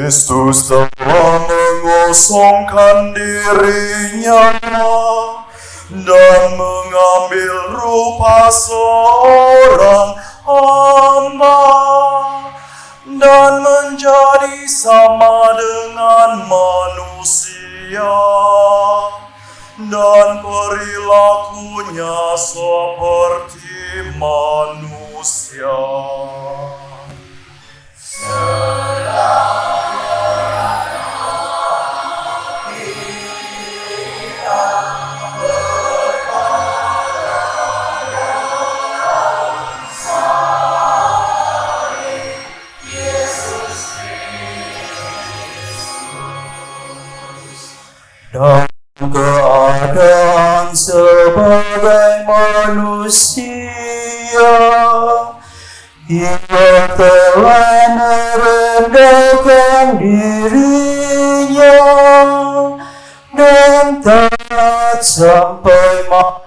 Kristus telah mengosongkan dirinya dan mengambil rupa seorang hamba dan menjadi sama dengan manusia, dan perilakunya seperti manusia. Dan keadaan sebagai manusia, Ia telah merendahkan dirinya dan taat sampai mati.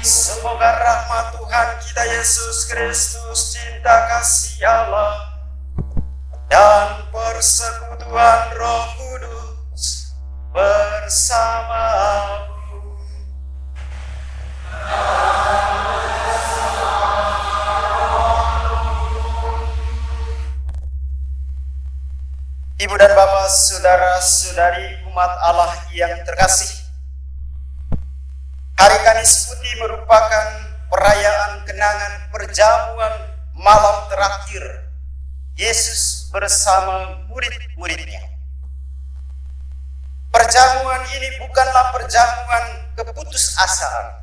Semoga rahmat Tuhan kita Yesus Kristus, cinta kasih Allah, dan persekutuan Roh Kudus bersamamu. Ibu dan Bapak, saudara-saudari umat Allah yang terkasih, Hari Kamis Putih merupakan perayaan kenangan perjamuan malam terakhir Yesus bersama murid-muridnya. Perjamuan ini bukanlah perjamuan keputusasaan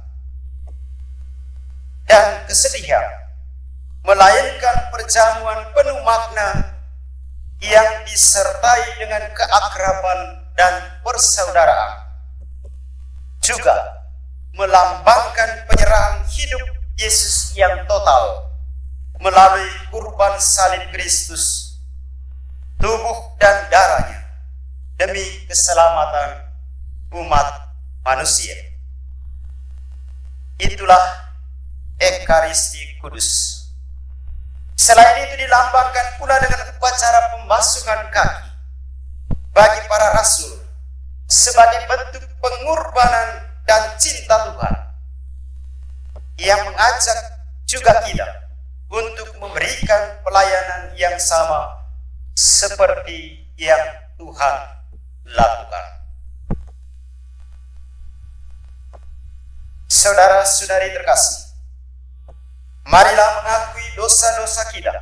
dan kesedihan, melainkan perjamuan penuh makna yang disertai dengan keakraban dan persaudaraan. Juga melambangkan penyerahan hidup Yesus yang total melalui kurban salib Kristus, tubuh dan darahnya demi keselamatan umat manusia. Itulah Ekaristi Kudus. Selain itu dilambangkan pula dengan upacara pembasuhan kaki bagi para rasul sebagai bentuk pengorbanan dan cinta Tuhan, yang mengajak juga kita untuk memberikan pelayanan yang sama seperti yang Tuhan lakukan. Saudara-saudari terkasih, marilah mengakui dosa-dosa kita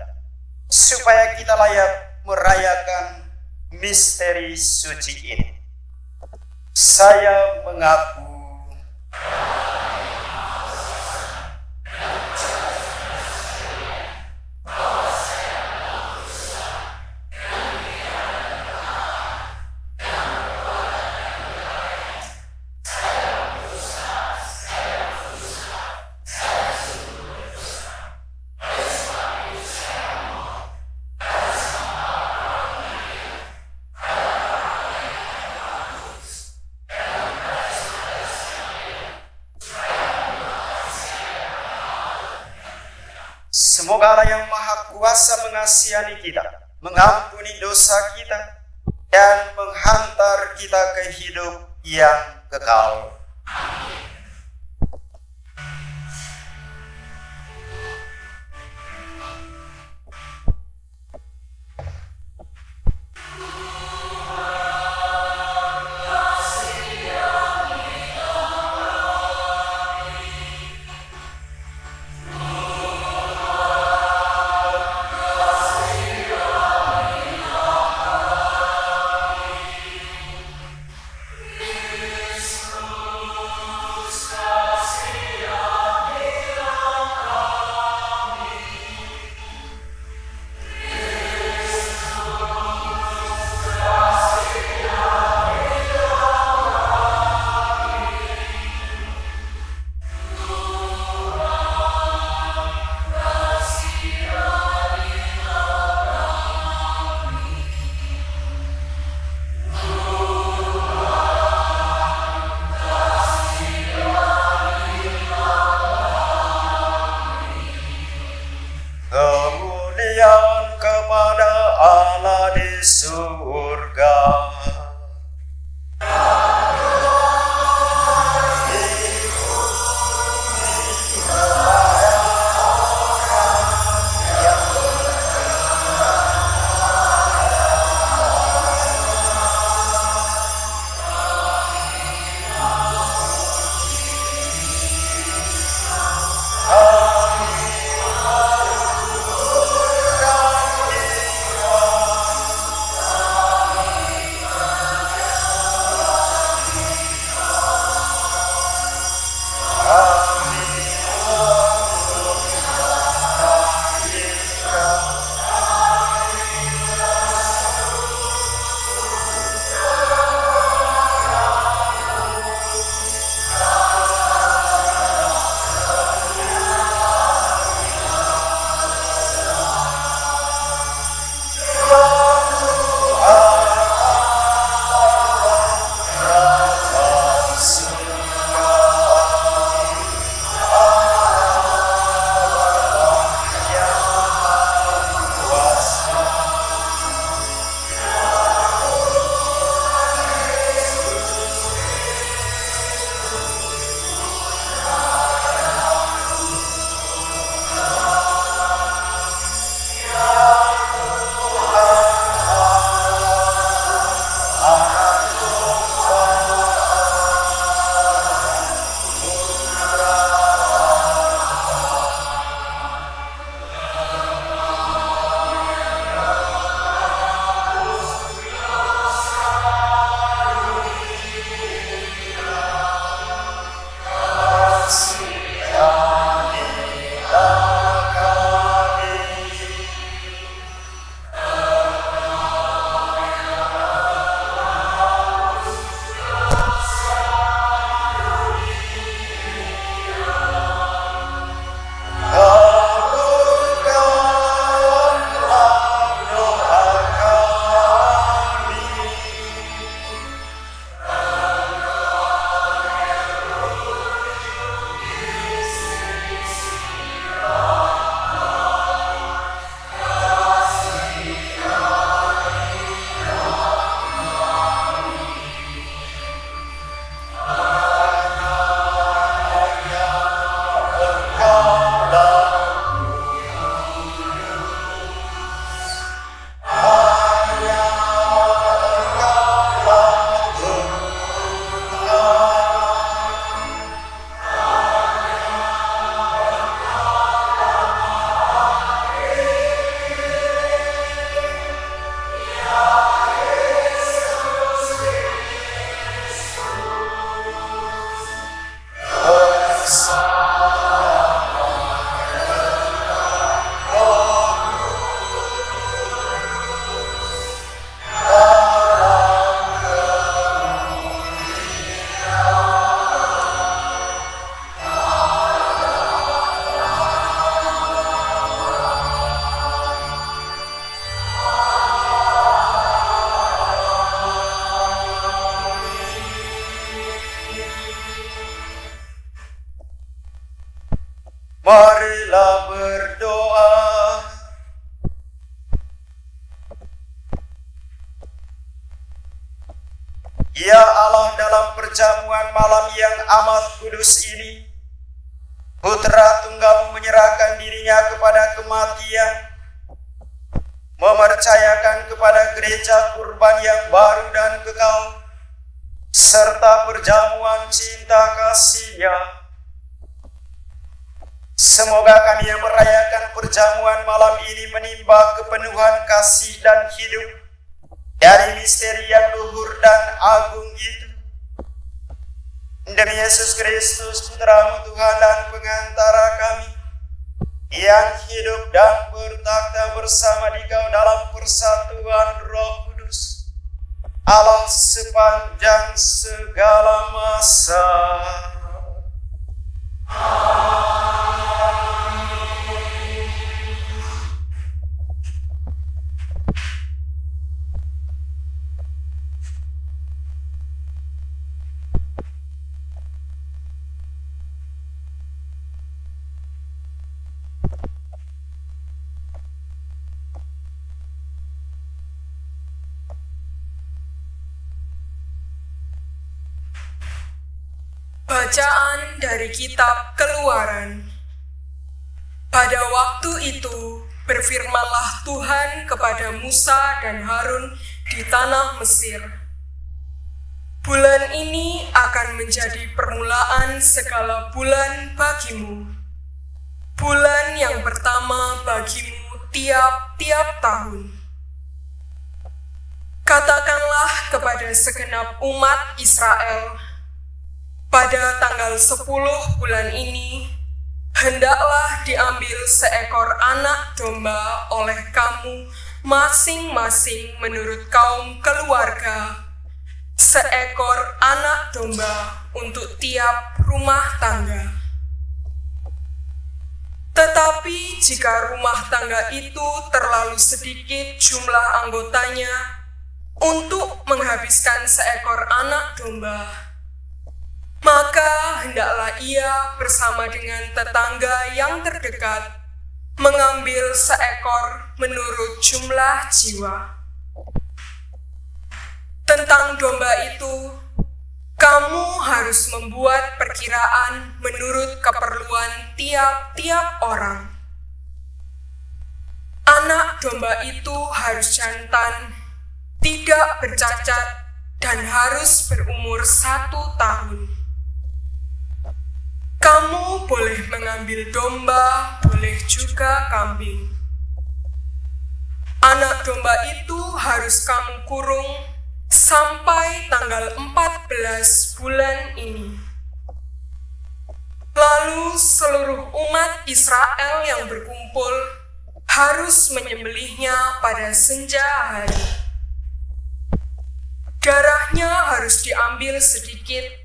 supaya kita layak merayakan misteri suci ini. Saya mengaku semoga Allah yang Maha Kuasa mengasihani kita, mengampuni dosa kita, dan menghantar kita ke hidup yang kekal. Kemuliaan kepada Allah di surga. Marilah berdoa. Ya Allah, dalam perjamuan malam yang amat kudus ini, Putra Tunggal menyerahkan dirinya kepada kematian, mempercayakan kepada gereja kurban yang baru dan kekal, serta perjamuan cinta kasih-Nya. Semoga kami yang merayakan perjamuan malam ini menimba kepenuhan kasih dan hidup dari misteri yang luhur dan agung itu. Demi Yesus Kristus, Putra-Mu Tuhan dan pengantara kami, yang hidup dan bertakhta bersama Dikau dalam persatuan Roh Kudus, Allah sepanjang segala masa. Bacaan dari Kitab Keluaran. Pada waktu itu, berfirmanlah Tuhan kepada Musa dan Harun di tanah Mesir. Bulan ini akan menjadi permulaan segala bulan bagimu. Bulan yang pertama bagimu tiap-tiap tahun. Katakanlah kepada segenap umat Israel, pada tanggal 10 bulan ini, hendaklah diambil seekor anak domba oleh kamu masing-masing menurut kaum keluarga, seekor anak domba untuk tiap rumah tangga. Tetapi jika rumah tangga itu terlalu sedikit jumlah anggotanya untuk menghabiskan seekor anak domba, maka hendaklah ia bersama dengan tetangga yang terdekat mengambil seekor menurut jumlah jiwa. Tentang domba itu, kamu harus membuat perkiraan menurut keperluan tiap-tiap orang. Anak domba itu harus jantan, tidak bercacat, dan harus berumur 1 tahun. Kamu boleh mengambil domba, boleh juga kambing. Anak domba itu harus kamu kurung sampai tanggal 14 bulan ini. Lalu seluruh umat Israel yang berkumpul harus menyembelihnya pada senja hari. Darahnya harus diambil sedikit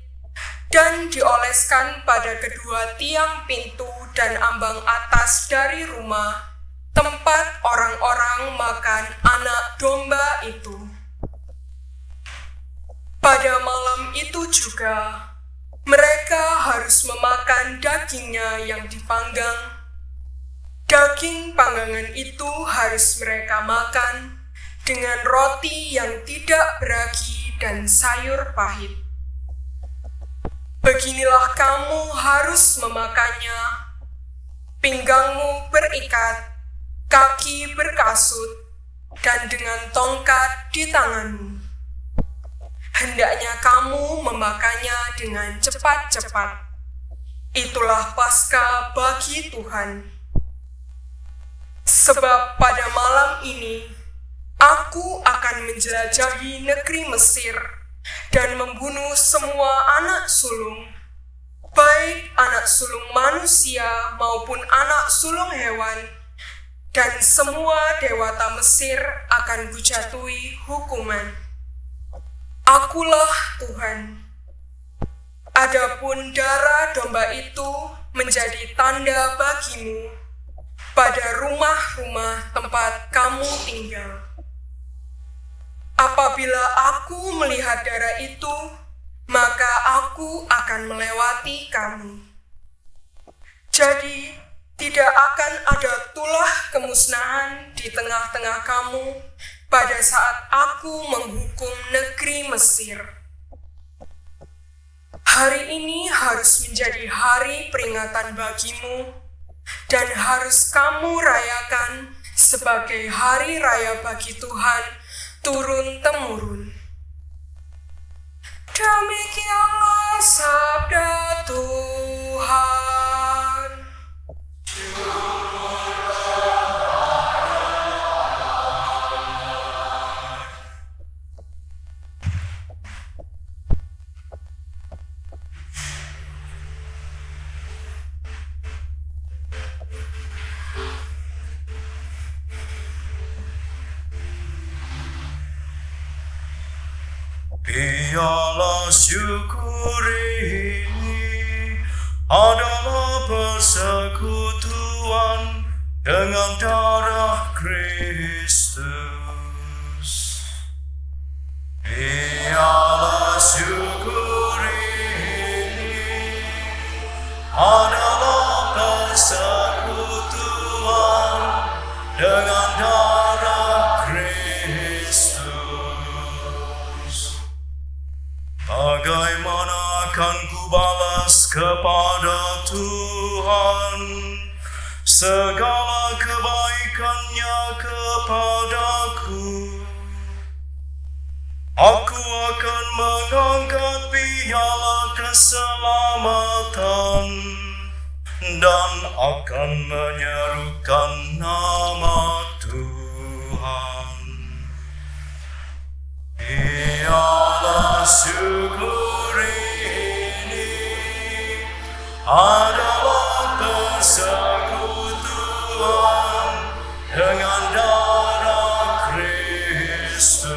dan dioleskan pada kedua tiang pintu dan ambang atas dari rumah tempat orang-orang makan anak domba itu. Pada malam itu juga, mereka harus memakan dagingnya yang dipanggang. Daging panggangan itu harus mereka makan dengan roti yang tidak beragi dan sayur pahit. Beginilah kamu harus memakannya, pinggangmu berikat, kaki berkasut, dan dengan tongkat di tanganmu. Hendaknya kamu memakannya dengan cepat-cepat. Itulah Paskah bagi Tuhan. Sebab pada malam ini, aku akan menjelajahi negeri Mesir dan membunuh semua anak sulung, baik anak sulung manusia maupun anak sulung hewan, dan semua dewata Mesir akan kujatuhi hukuman. Akulah Tuhan. Adapun darah domba itu menjadi tanda bagimu pada rumah-rumah tempat kamu tinggal. Apabila aku melihat darah itu, maka aku akan melewati kamu. Jadi, Tidak akan ada tulah kemusnahan di tengah-tengah kamu pada saat aku menghukum negeri Mesir. Hari ini harus menjadi hari peringatan bagimu dan harus kamu rayakan sebagai hari raya bagi Tuhan turun-temurun. Demikianlah sabda Tuhan. Biarlah syukur ini adalah persekutuan dengan darah Kristus. Biarlah syukur ini adalah persekutuan dengan darah Kristus. Bagaimana akan kubalas kepada Tuhan segala kebaikannya kepadaku? Aku akan mengangkat piala keselamatan dan akan menyerukan nama Tuhan. Biarlah syukur ini adalah persekutuan dengan darah Kristus.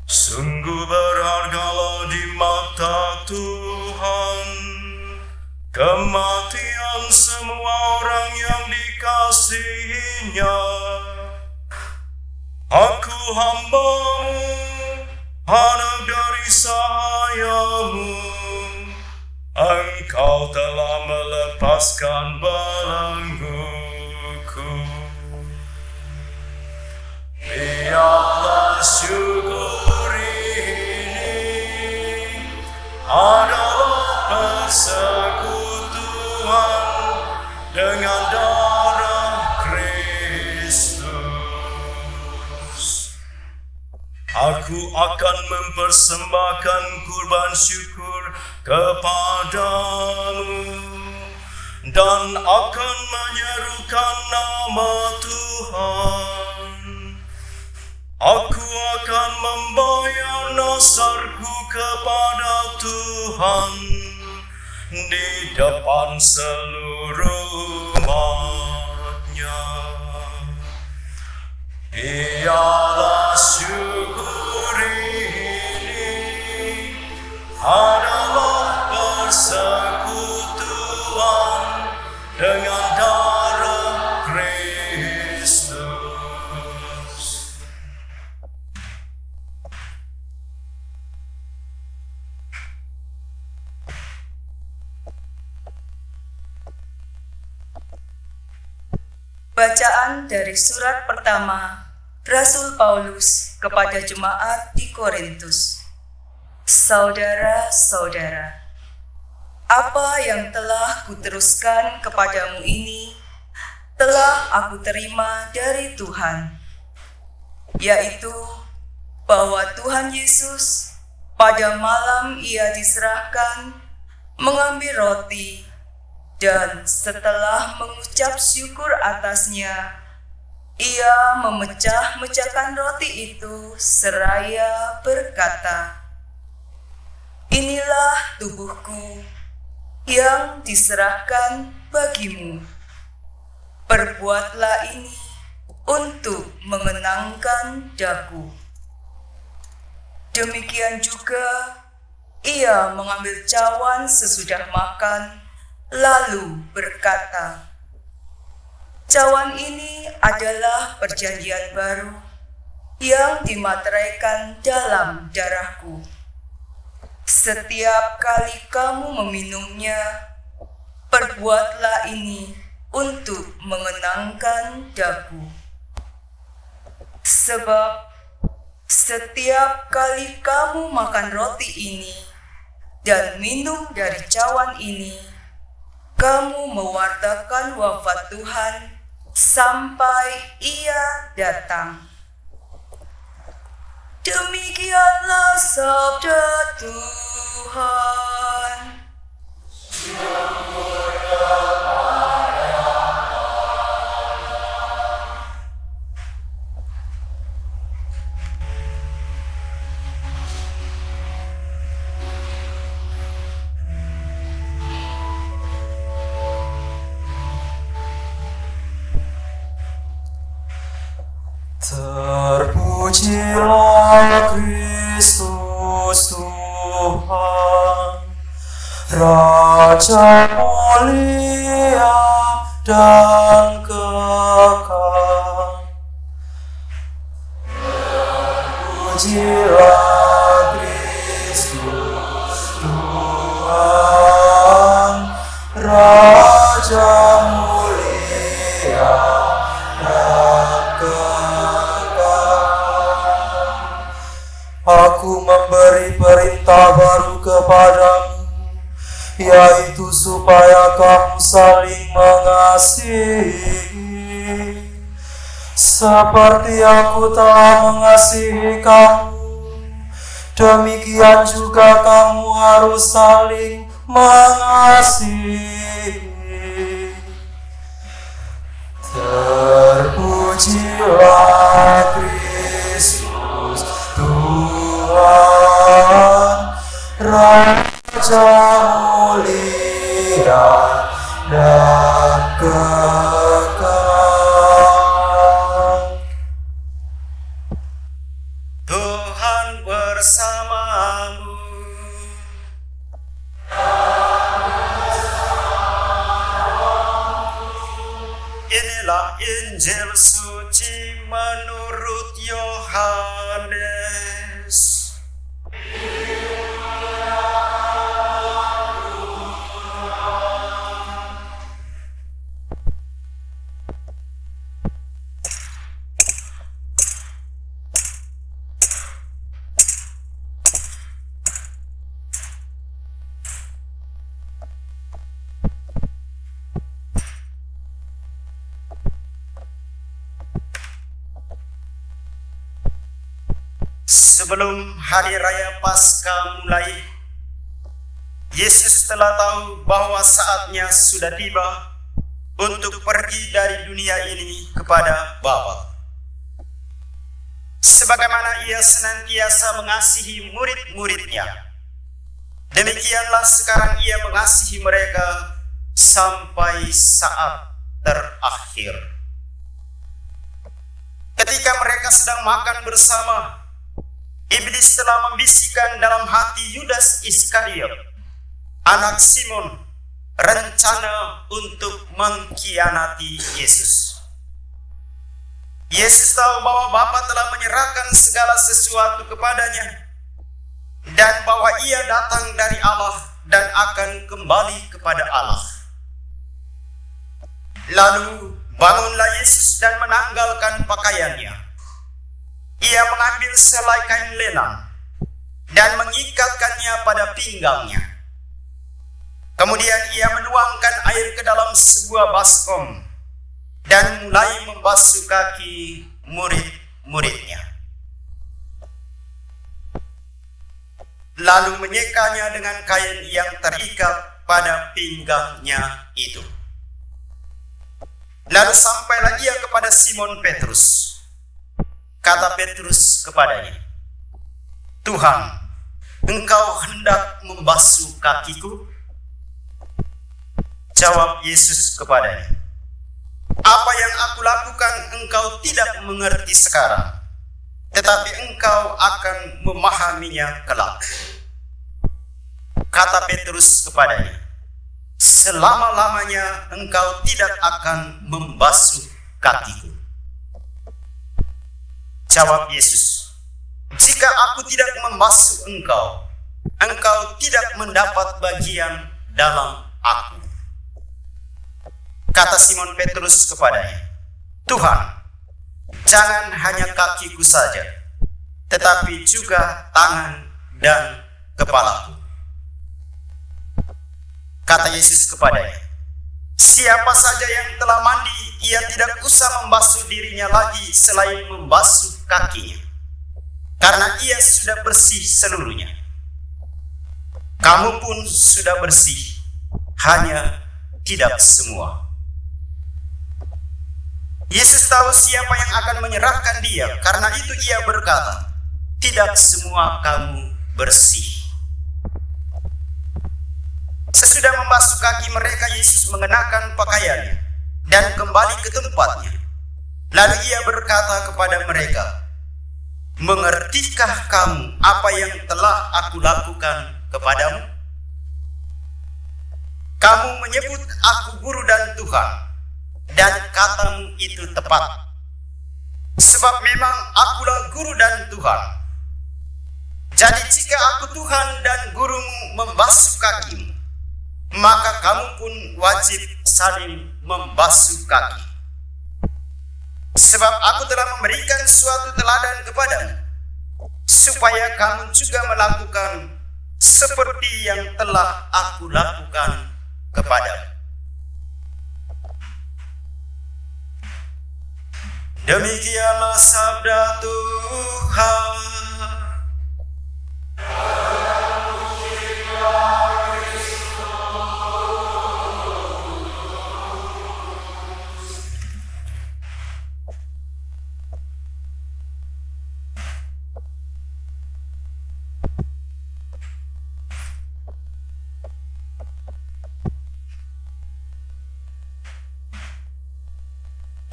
Sungguh berhargalah di mata Tuhan kematian semua orang yang dikasihinya. Aku hamba-Mu, anak dari sahayamu. Engkau telah melepaskan belengguku. Biarlah syukur ini adalah persekutuan dengan darah Kristus. Aku akan mempersembahkan kurban syukur kepadamu dan akan menyerukan nama Tuhan. Aku akan membayar nasarku kepada Tuhan di depan seluruh umatnya. Biarlah syukur ini adalah persekutuan dengan darah Kristus. Bacaan dari surat pertama Rasul Paulus kepada jemaat di Korintus. Saudara-saudara, apa yang telah kuteruskan kepadamu ini telah aku terima dari Tuhan, yaitu bahwa Tuhan Yesus pada malam Ia diserahkan mengambil roti, dan setelah mengucap syukur atasnya, Ia memecah-mecahkan roti itu seraya berkata, "Inilah tubuhku yang diserahkan bagimu. Perbuatlah ini untuk mengenangkan daku." Demikian juga, Ia mengambil cawan sesudah makan, lalu berkata, "Cawan ini adalah perjanjian baru yang dimateraikan dalam darahku. Setiap kali kamu meminumnya, perbuatlah ini untuk mengenangkan daku. Sebab setiap kali kamu makan roti ini dan minum dari cawan ini, kamu mewartakan wafat Tuhan sampai Ia datang. Demikianlah sabda Tuhan. Terpujilah Kristus Tuhan, Raja mulia dan kekal. Terpujilah Kristus Tuhan, Raja mulia dan kekal. Aku memberi perintah baru kepadamu, yaitu supaya kamu saling mengasihi, seperti aku telah mengasihi kamu, demikian juga kamu harus saling mengasihi. Terpujilah Kristus Tuhan, Raja mulia dan kekal. Tuhan bersamamu. Inilah Injil suci menurut Yohanes. Sebelum hari raya Paskah mulai, Yesus telah tahu bahwa saatnya sudah tiba untuk pergi dari dunia ini kepada Bapa. Sebagaimana Ia senantiasa mengasihi murid-muridnya, demikianlah sekarang Ia mengasihi mereka sampai saat terakhir. Ketika mereka sedang makan bersama, Iblis telah membisikkan dalam hati Yudas Iskariot, anak Simon, rencana untuk mengkhianati Yesus. Yesus tahu bahwa Bapa telah menyerahkan segala sesuatu kepadanya, dan bahwa Ia datang dari Allah dan akan kembali kepada Allah. Lalu bangunlah Yesus dan menanggalkan pakaiannya. Ia mengambil selai kain lenan dan mengikatkannya pada pinggangnya. Kemudian ia menuangkan air ke dalam sebuah baskom dan mulai membasuh kaki murid-muridnya. Lalu menyekanya dengan kain yang terikat pada pinggangnya itu. Lalu sampailah ia kepada Simon Petrus. Kata Petrus kepadanya, "Tuhan, Engkau hendak membasuh kakiku?" Jawab Yesus kepadanya, "Apa yang aku lakukan engkau tidak mengerti sekarang, tetapi engkau akan memahaminya kelak." Kata Petrus kepadanya, "Selama-lamanya engkau tidak akan membasuh kakiku." Jawab Yesus, "Jika aku tidak membasuh engkau, engkau tidak mendapat bagian dalam aku." Kata Simon Petrus kepadanya, "Tuhan, jangan hanya kakiku saja, tetapi juga tangan dan kepalaku." Kata Yesus kepadanya, "Siapa saja yang telah mandi, ia tidak usah membasuh dirinya lagi selain membasuh kakinya, karena ia sudah bersih seluruhnya. Kamu pun sudah bersih, hanya tidak semua." Yesus tahu siapa yang akan menyerahkan dia, karena itu ia berkata, "Tidak semua kamu bersih." Sesudah membasuh kaki mereka, Yesus mengenakan pakaiannya dan kembali ke tempatnya. Lalu ia berkata kepada mereka, "Mengertikah kamu apa yang telah aku lakukan kepadamu? Kamu menyebut aku guru dan Tuhan, dan katamu itu tepat. Sebab memang akulah guru dan Tuhan. Jadi jika aku Tuhan dan gurumu membasuh kakimu, maka kamu pun wajib saling membasuh kaki. Sebab aku telah memberikan suatu teladan kepadamu, supaya kamu juga melakukan seperti yang telah aku lakukan kepadamu." Demikianlah sabda Tuhan.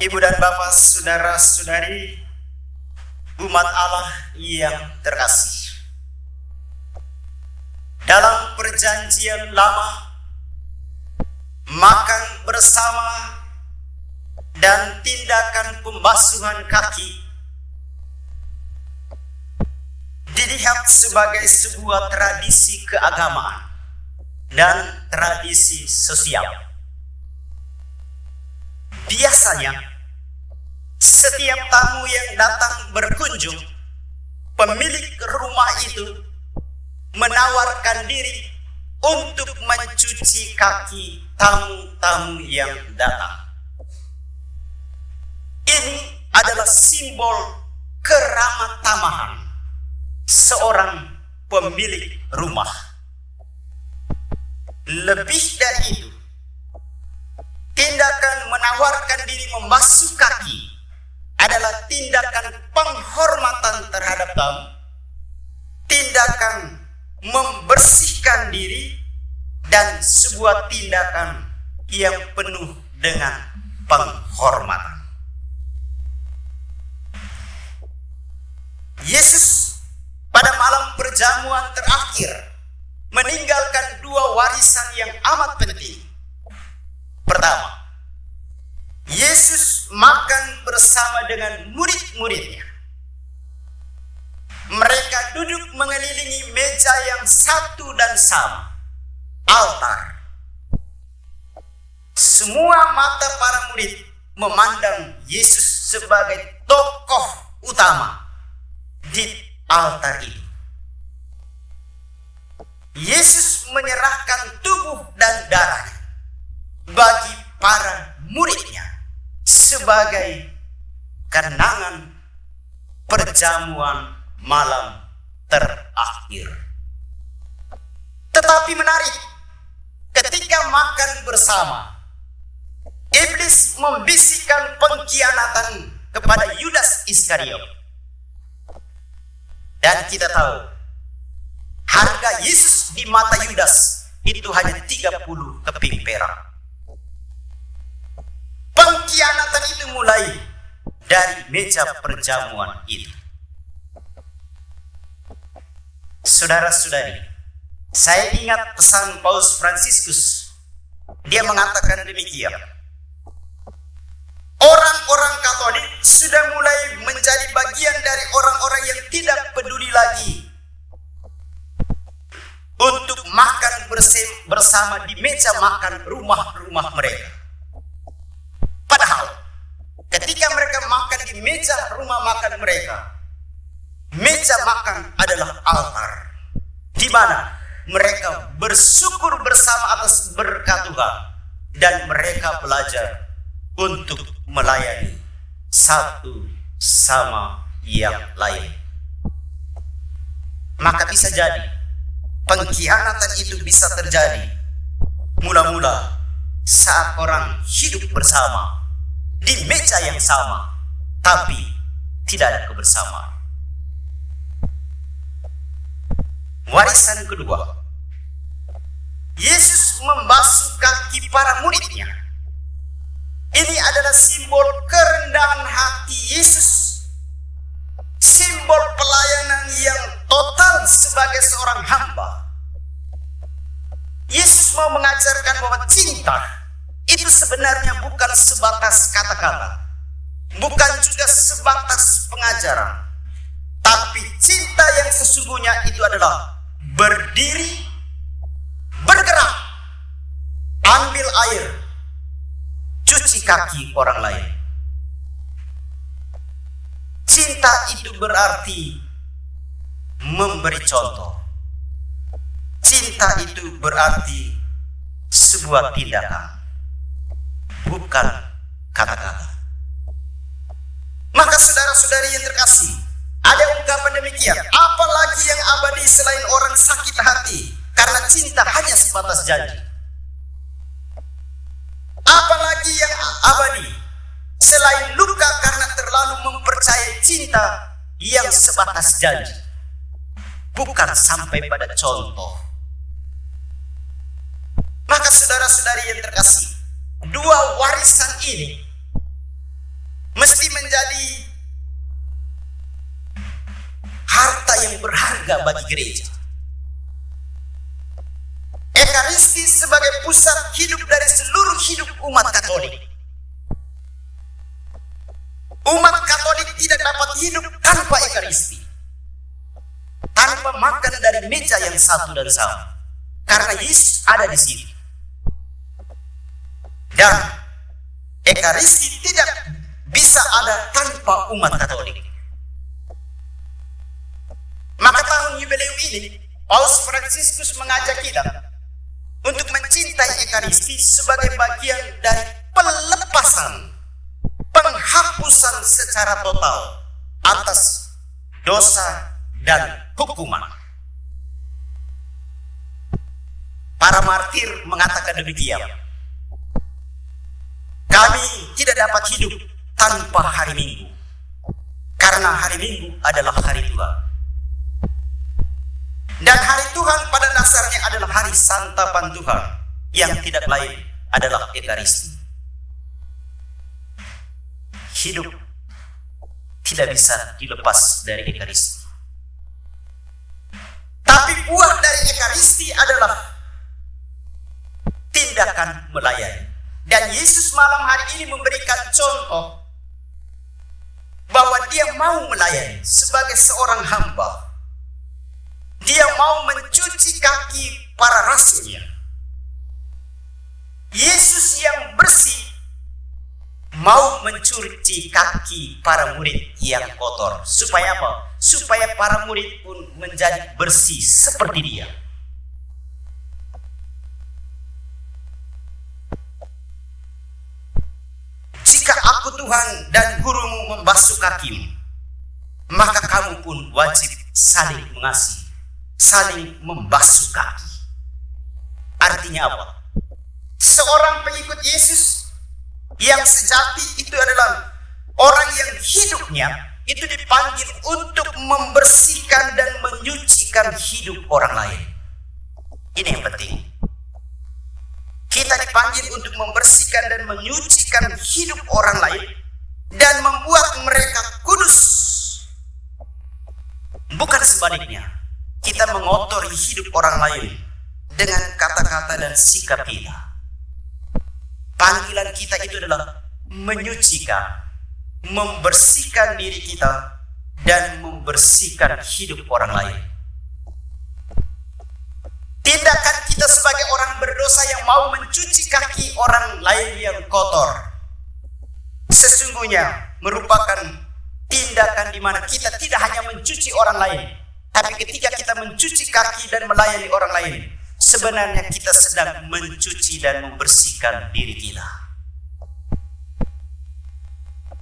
Ibu dan Bapak, saudara-saudari, umat Allah yang terkasih. Dalam perjanjian lama, makan bersama dan tindakan pembasuhan kaki dilihat sebagai sebuah tradisi keagamaan dan tradisi sosial. Biasanya, setiap tamu yang datang berkunjung, pemilik rumah itu menawarkan diri untuk mencuci kaki tamu-tamu yang datang. Ini adalah simbol keramat-tamahan seorang pemilik rumah. Lebih dari itu, tindakan menawarkan diri membasuh kaki adalah tindakan penghormatan terhadap tamu, tindakan membersihkan diri, dan sebuah tindakan yang penuh dengan penghormatan. Yesus pada malam perjamuan terakhir meninggalkan dua warisan yang amat penting. Pertama, Yesus makan bersama dengan murid-muridnya. Mereka duduk mengelilingi meja yang satu dan sama, altar. Semua mata para murid memandang Yesus sebagai tokoh utama di altar itu. Yesus menyerahkan tubuh dan darahnya bagi para muridnya sebagai kenangan perjamuan malam terakhir. Tetapi menarik, ketika makan bersama, iblis membisikkan pengkhianatan kepada Yudas Iskariot. Dan kita tahu, harga Yesus di mata Yudas itu hanya 30 keping perak. Pengkhianatan itu mulai dari meja perjamuan itu. Saudara-saudari, saya ingat pesan Paus Fransiskus. Dia mengatakan demikian: orang-orang Katolik sudah mulai menjadi bagian dari orang-orang yang tidak peduli lagi untuk makan bersama di meja makan rumah-rumah mereka. mereka, meja makan adalah altar, di mana mereka bersyukur bersama atas berkat Tuhan, dan mereka belajar untuk melayani satu sama yang lain. Maka bisa jadi pengkhianatan itu bisa terjadi mula-mula saat orang hidup bersama di meja yang sama, tapi tidak ada kebersamaan. Warisan kedua, Yesus membasuh kaki para muridnya. Ini adalah simbol kerendahan hati Yesus, simbol pelayanan yang total sebagai seorang hamba. Yesus mau mengajarkan bahwa cinta itu sebenarnya bukan sebatas kata-kata, bukan juga sebatas pengajaran, tapi cinta yang sesungguhnya itu adalah berdiri, bergerak, ambil air, cuci kaki orang lain. Cinta itu berarti memberi contoh. Cinta itu berarti sebuah tindakan, bukan kata-kata. Maka saudara-saudari yang terkasih, ada ungkapan demikian, apalagi yang abadi selain orang sakit hati karena cinta hanya sebatas janji. Apalagi yang abadi selain luka karena terlalu mempercayai cinta yang sebatas janji, bukan sampai pada contoh. Maka saudara-saudari yang terkasih, dua warisan ini mesti menjadi harta yang berharga bagi gereja. Ekaristi sebagai pusat hidup dari seluruh hidup umat Katolik. Umat Katolik tidak dapat hidup tanpa Ekaristi, tanpa makan dari meja yang satu dan sama, karena Yesus ada di situ. Dan Ekaristi tidak bisa ada tanpa umat Katolik. Maka tahun jubileum ini, Paus Fransiskus mengajak kita untuk mencintai Ekaristi sebagai bagian dari pelepasan, penghapusan secara total atas dosa dan hukuman. Para martir mengatakan demikian. Kami tidak dapat hidup tanpa hari Minggu, karena hari Minggu adalah hari Tuhan. Dan hari Tuhan pada dasarnya adalah hari santapan Tuhan, yang tidak lain adalah Ekaristi. Hidup tidak bisa dilepas dari Ekaristi. Tapi buah dari Ekaristi adalah tindakan melayani. Dan Yesus malam hari ini memberikan contoh bahwa dia mau melayani sebagai seorang hamba. Dia mau mencuci kaki para rasulnya. Yesus yang bersih mau mencuci kaki para murid yang kotor. Supaya apa? Supaya para murid pun menjadi bersih seperti dia. Jika aku Tuhan dan gurumu membasuh kakimu, maka kamu pun wajib saling mengasihi, saling membasuh kaki. Artinya apa? Seorang pengikut Yesus yang sejati itu adalah orang yang hidupnya itu dipanggil untuk membersihkan dan menyucikan hidup orang lain. Ini yang penting. Kita dipanggil untuk membersihkan dan menyucikan hidup orang lain dan membuat mereka kudus. Bukan sebaliknya, kita mengotori hidup orang lain dengan kata-kata dan sikap kita. Panggilan kita itu adalah menyucikan, membersihkan diri kita dan membersihkan hidup orang lain. Tindakan kita sebagai orang berdosa yang mau mencuci kaki orang lain yang kotor sesungguhnya merupakan tindakan di mana kita tidak hanya mencuci orang lain, tapi ketika kita mencuci kaki dan melayani orang lain, sebenarnya kita sedang mencuci dan membersihkan diri kita.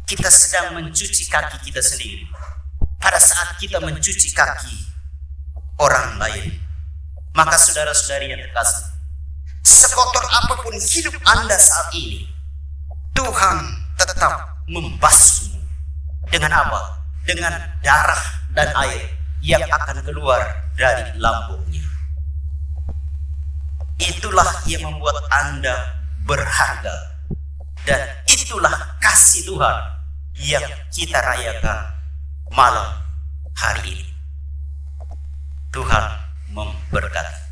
Kita sedang mencuci kaki kita sendiri. Pada saat kita mencuci kaki orang lain, maka saudara-saudari yang terkasih, sekotor apapun hidup Anda saat ini, Tuhan tetap membasuhmu. Dengan apa? Dengan darah dan air yang akan keluar dari lambungnya. Itulah yang membuat Anda berharga. Dan itulah kasih Tuhan yang kita rayakan malam hari ini. Tuhan memberkati.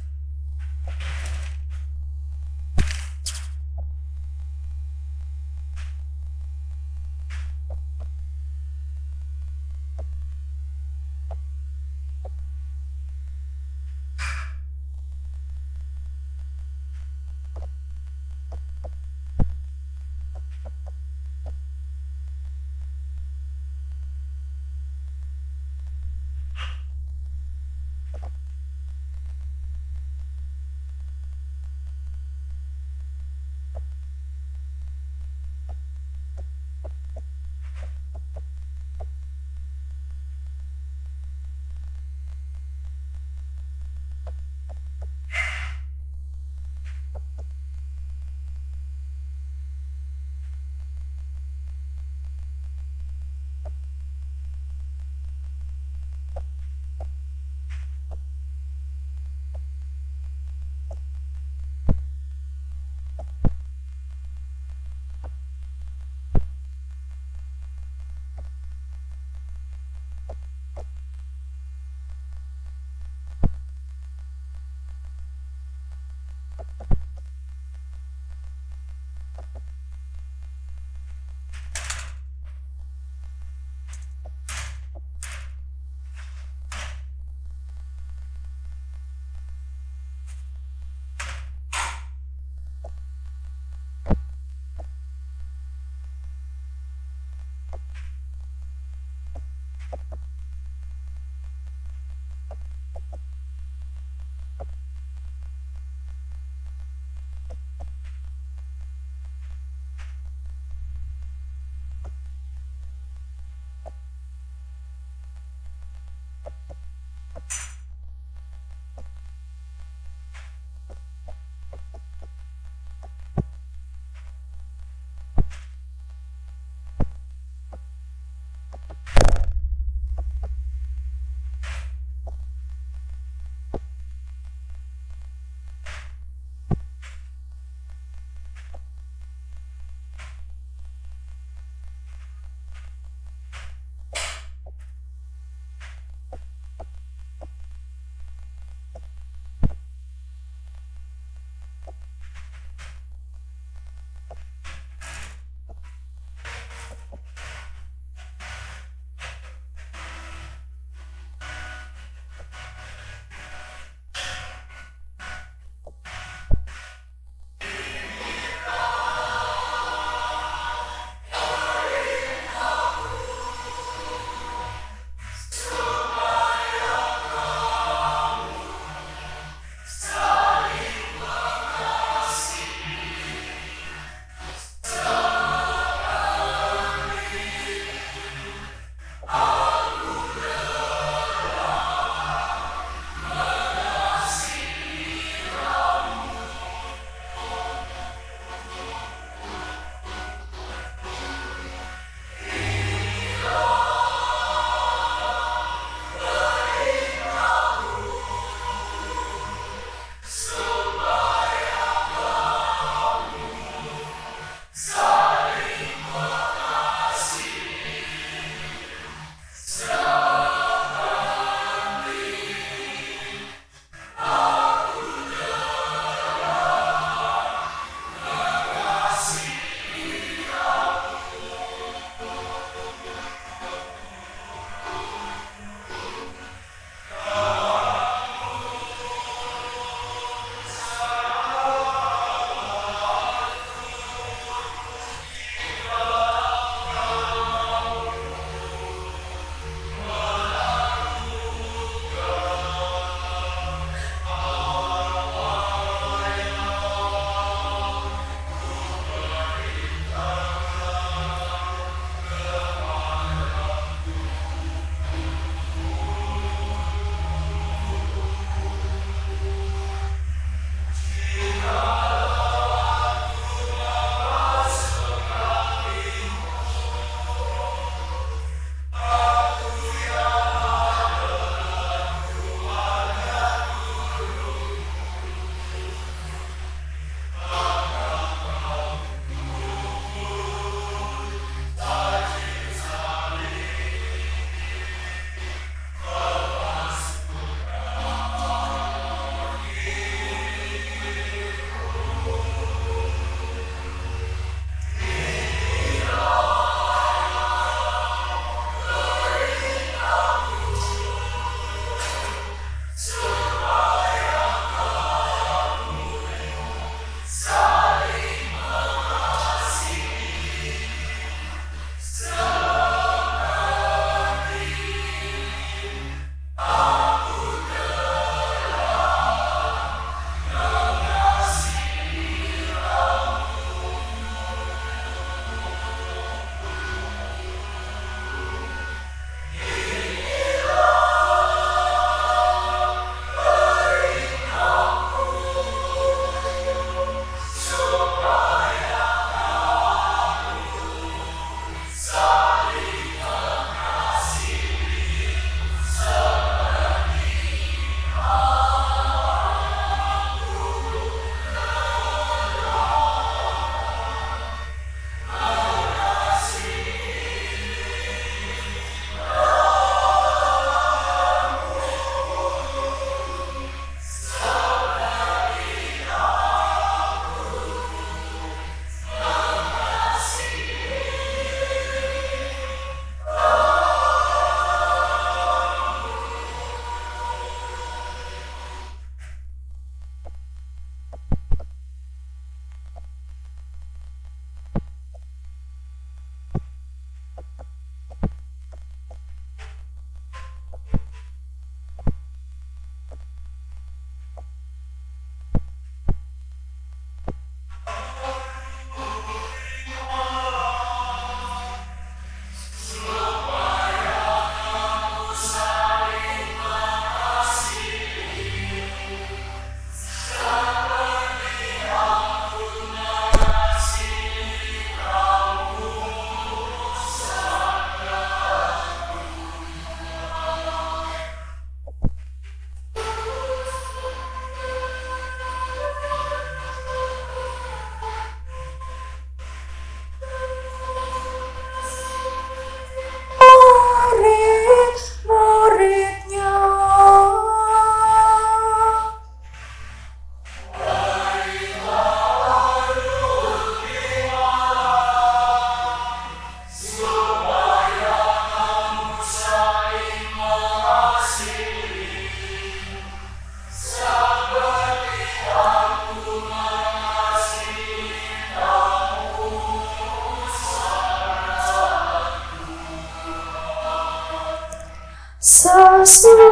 Sesudah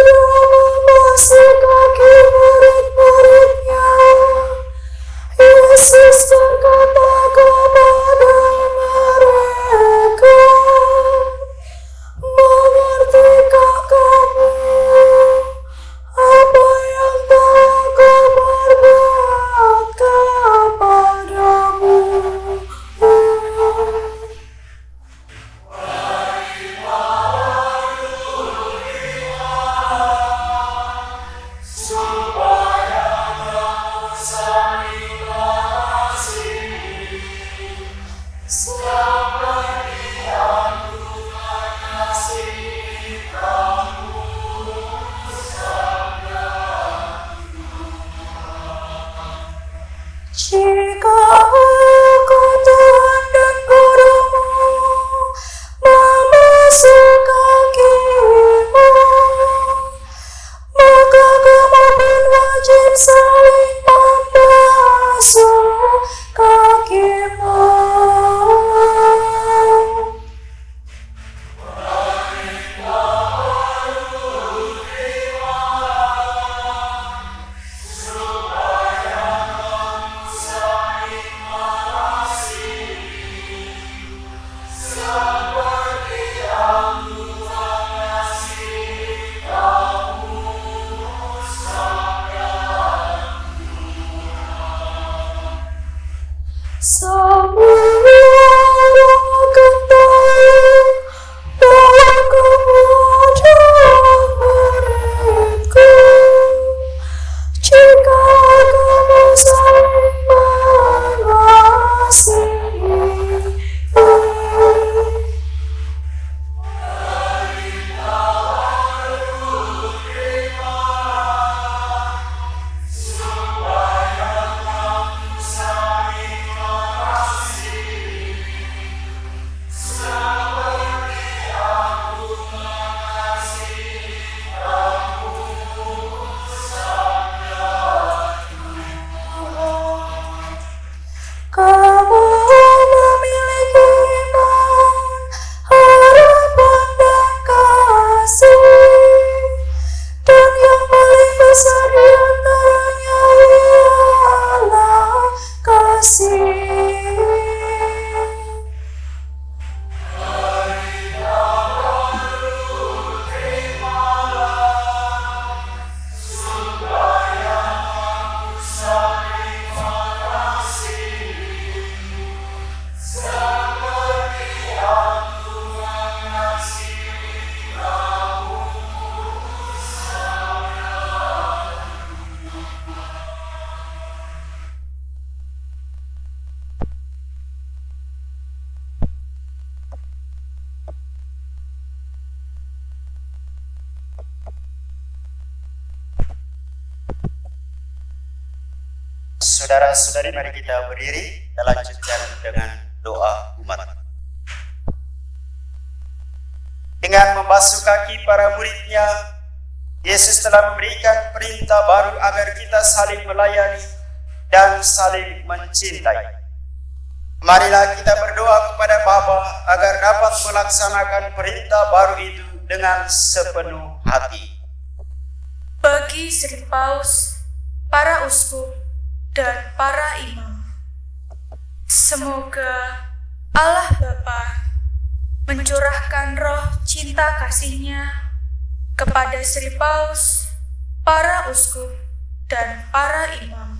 membasuh kaki murid-muridnya, Yesus berkata kepada mereka, mengertikah kamu apa yang telah Aku perbuat kepadamu? Jika Aku Tuhan dan Gurumu membasuh kakimu, maka kamu pun wajib saling membasuh kakimu. Semua orang akan tahu bahwa kamu adalah muridku, jika kamu saling mengasihi. Kamu memiliki iman, harapan dan kasih, dan yang paling besar di antaranya ialah kasih. Saudara-saudari, mari kita berdiri dan lanjutkan dengan doa umat. Dengan membasuh kaki para muridnya, Yesus telah memberikan perintah baru agar kita saling melayani dan saling mencintai. Marilah kita berdoa kepada Bapa agar dapat melaksanakan perintah baru itu dengan sepenuh hati. Bagi Sri Paus, para uskup, dan para imam, semoga Allah Bapa mencurahkan roh cinta kasih-Nya kepada Sri Paus, para uskup, dan para imam,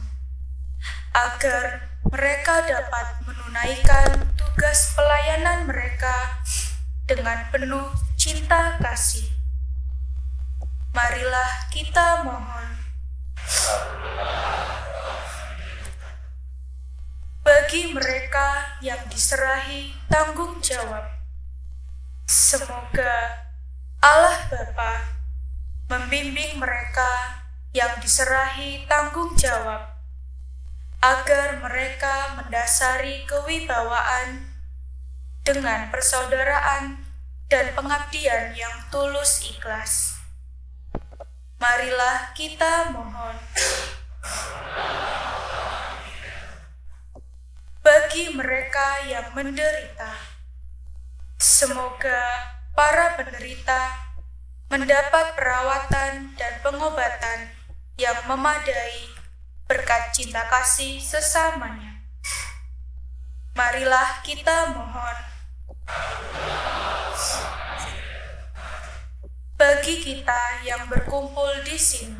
agar mereka dapat menunaikan tugas pelayanan mereka dengan penuh cinta kasih. Marilah kita mohon. Bagi mereka yang diserahi tanggung jawab, semoga Allah Bapa membimbing mereka yang diserahi tanggung jawab, agar mereka mendasari kewibawaan dengan persaudaraan dan pengabdian yang tulus ikhlas. Marilah kita mohon. Bagi mereka yang menderita, semoga para penderita mendapat perawatan dan pengobatan yang memadai berkat cinta kasih sesamanya. Marilah kita mohon. Bagi kita yang berkumpul di sini,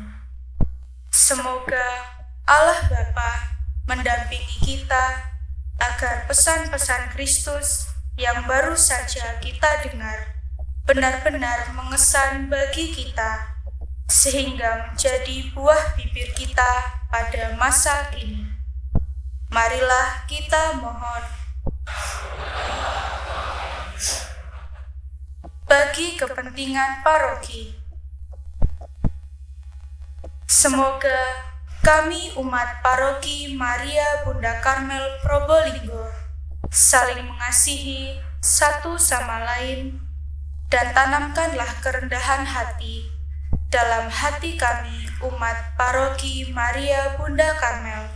semoga Allah Bapa mendampingi kita agar pesan-pesan Kristus yang baru saja kita dengar benar-benar mengesan bagi kita, sehingga menjadi buah bibir kita pada masa kini. Marilah kita mohon. Bagi kepentingan paroki, semoga kami umat paroki Maria Bunda Karmel Probolinggo saling mengasihi satu sama lain, dan tanamkanlah kerendahan hati dalam hati kami umat paroki Maria Bunda Karmel,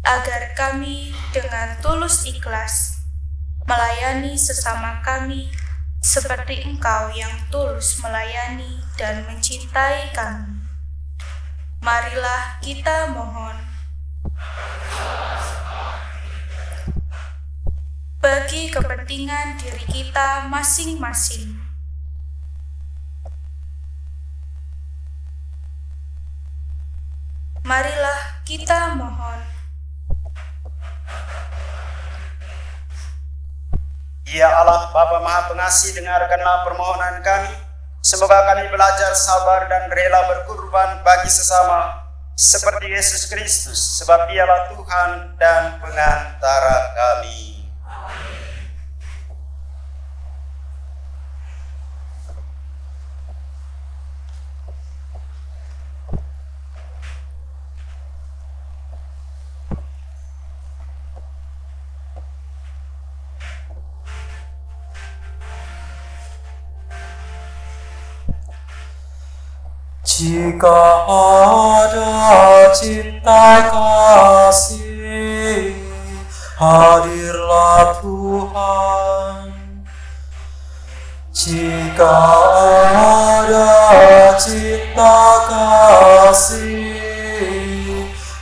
agar kami dengan tulus ikhlas melayani sesama kami seperti Engkau yang tulus melayani dan mencintai kami. Marilah kita mohon. Bagi kepentingan diri kita masing-masing, marilah kita mohon. Ya Allah, Bapa Maha Pengasih, dengarkanlah permohonan kami. Semoga kami belajar sabar dan rela berkorban bagi sesama, seperti Yesus Kristus, sebab Dialah Tuhan dan pengantara kami. Jika ada cinta kasih, hadirlah Tuhan. Jika ada cinta kasih,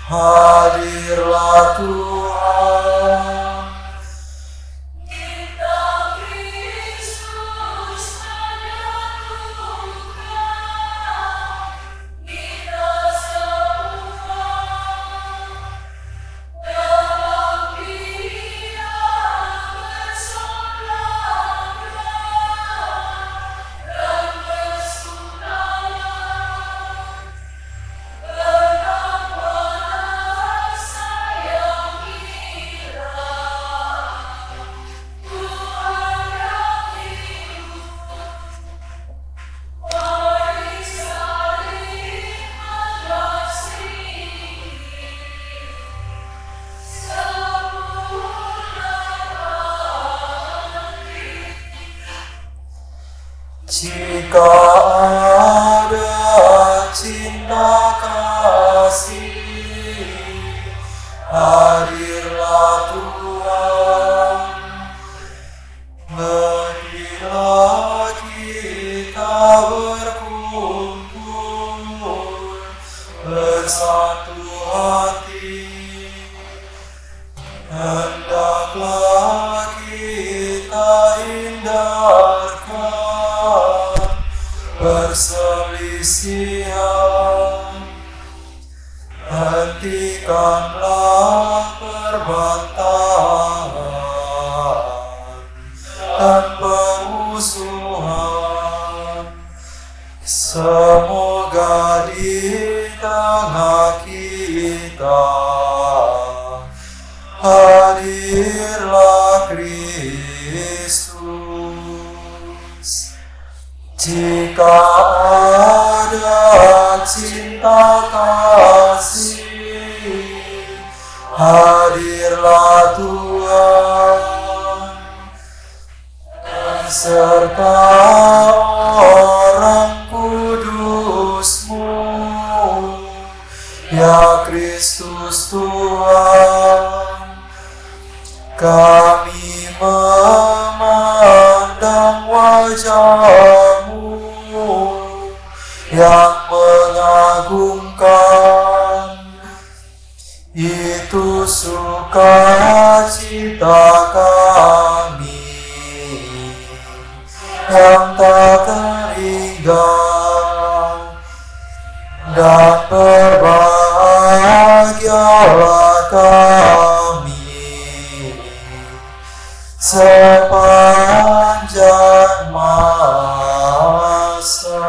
hadirlah Tuhan. Jika ada cinta kasih, hadirlah Tuhan. Marilah kita berkumpul bersatu hati, hendaklah kita hindarkan perselisihan, hentikanlah perbantahan dan permusuhan. Semoga di tengah kita hadirlah Kristus. Jika ada cinta kasih, hadirlah Tuhan, serta orang kudus-Mu, ya Kristus Tuhan. Kami memandang wajah-Mu yang mengagumkan. Itu sukacita kami yang tak terhingga, dan berbahagialah kami sepanjang masa.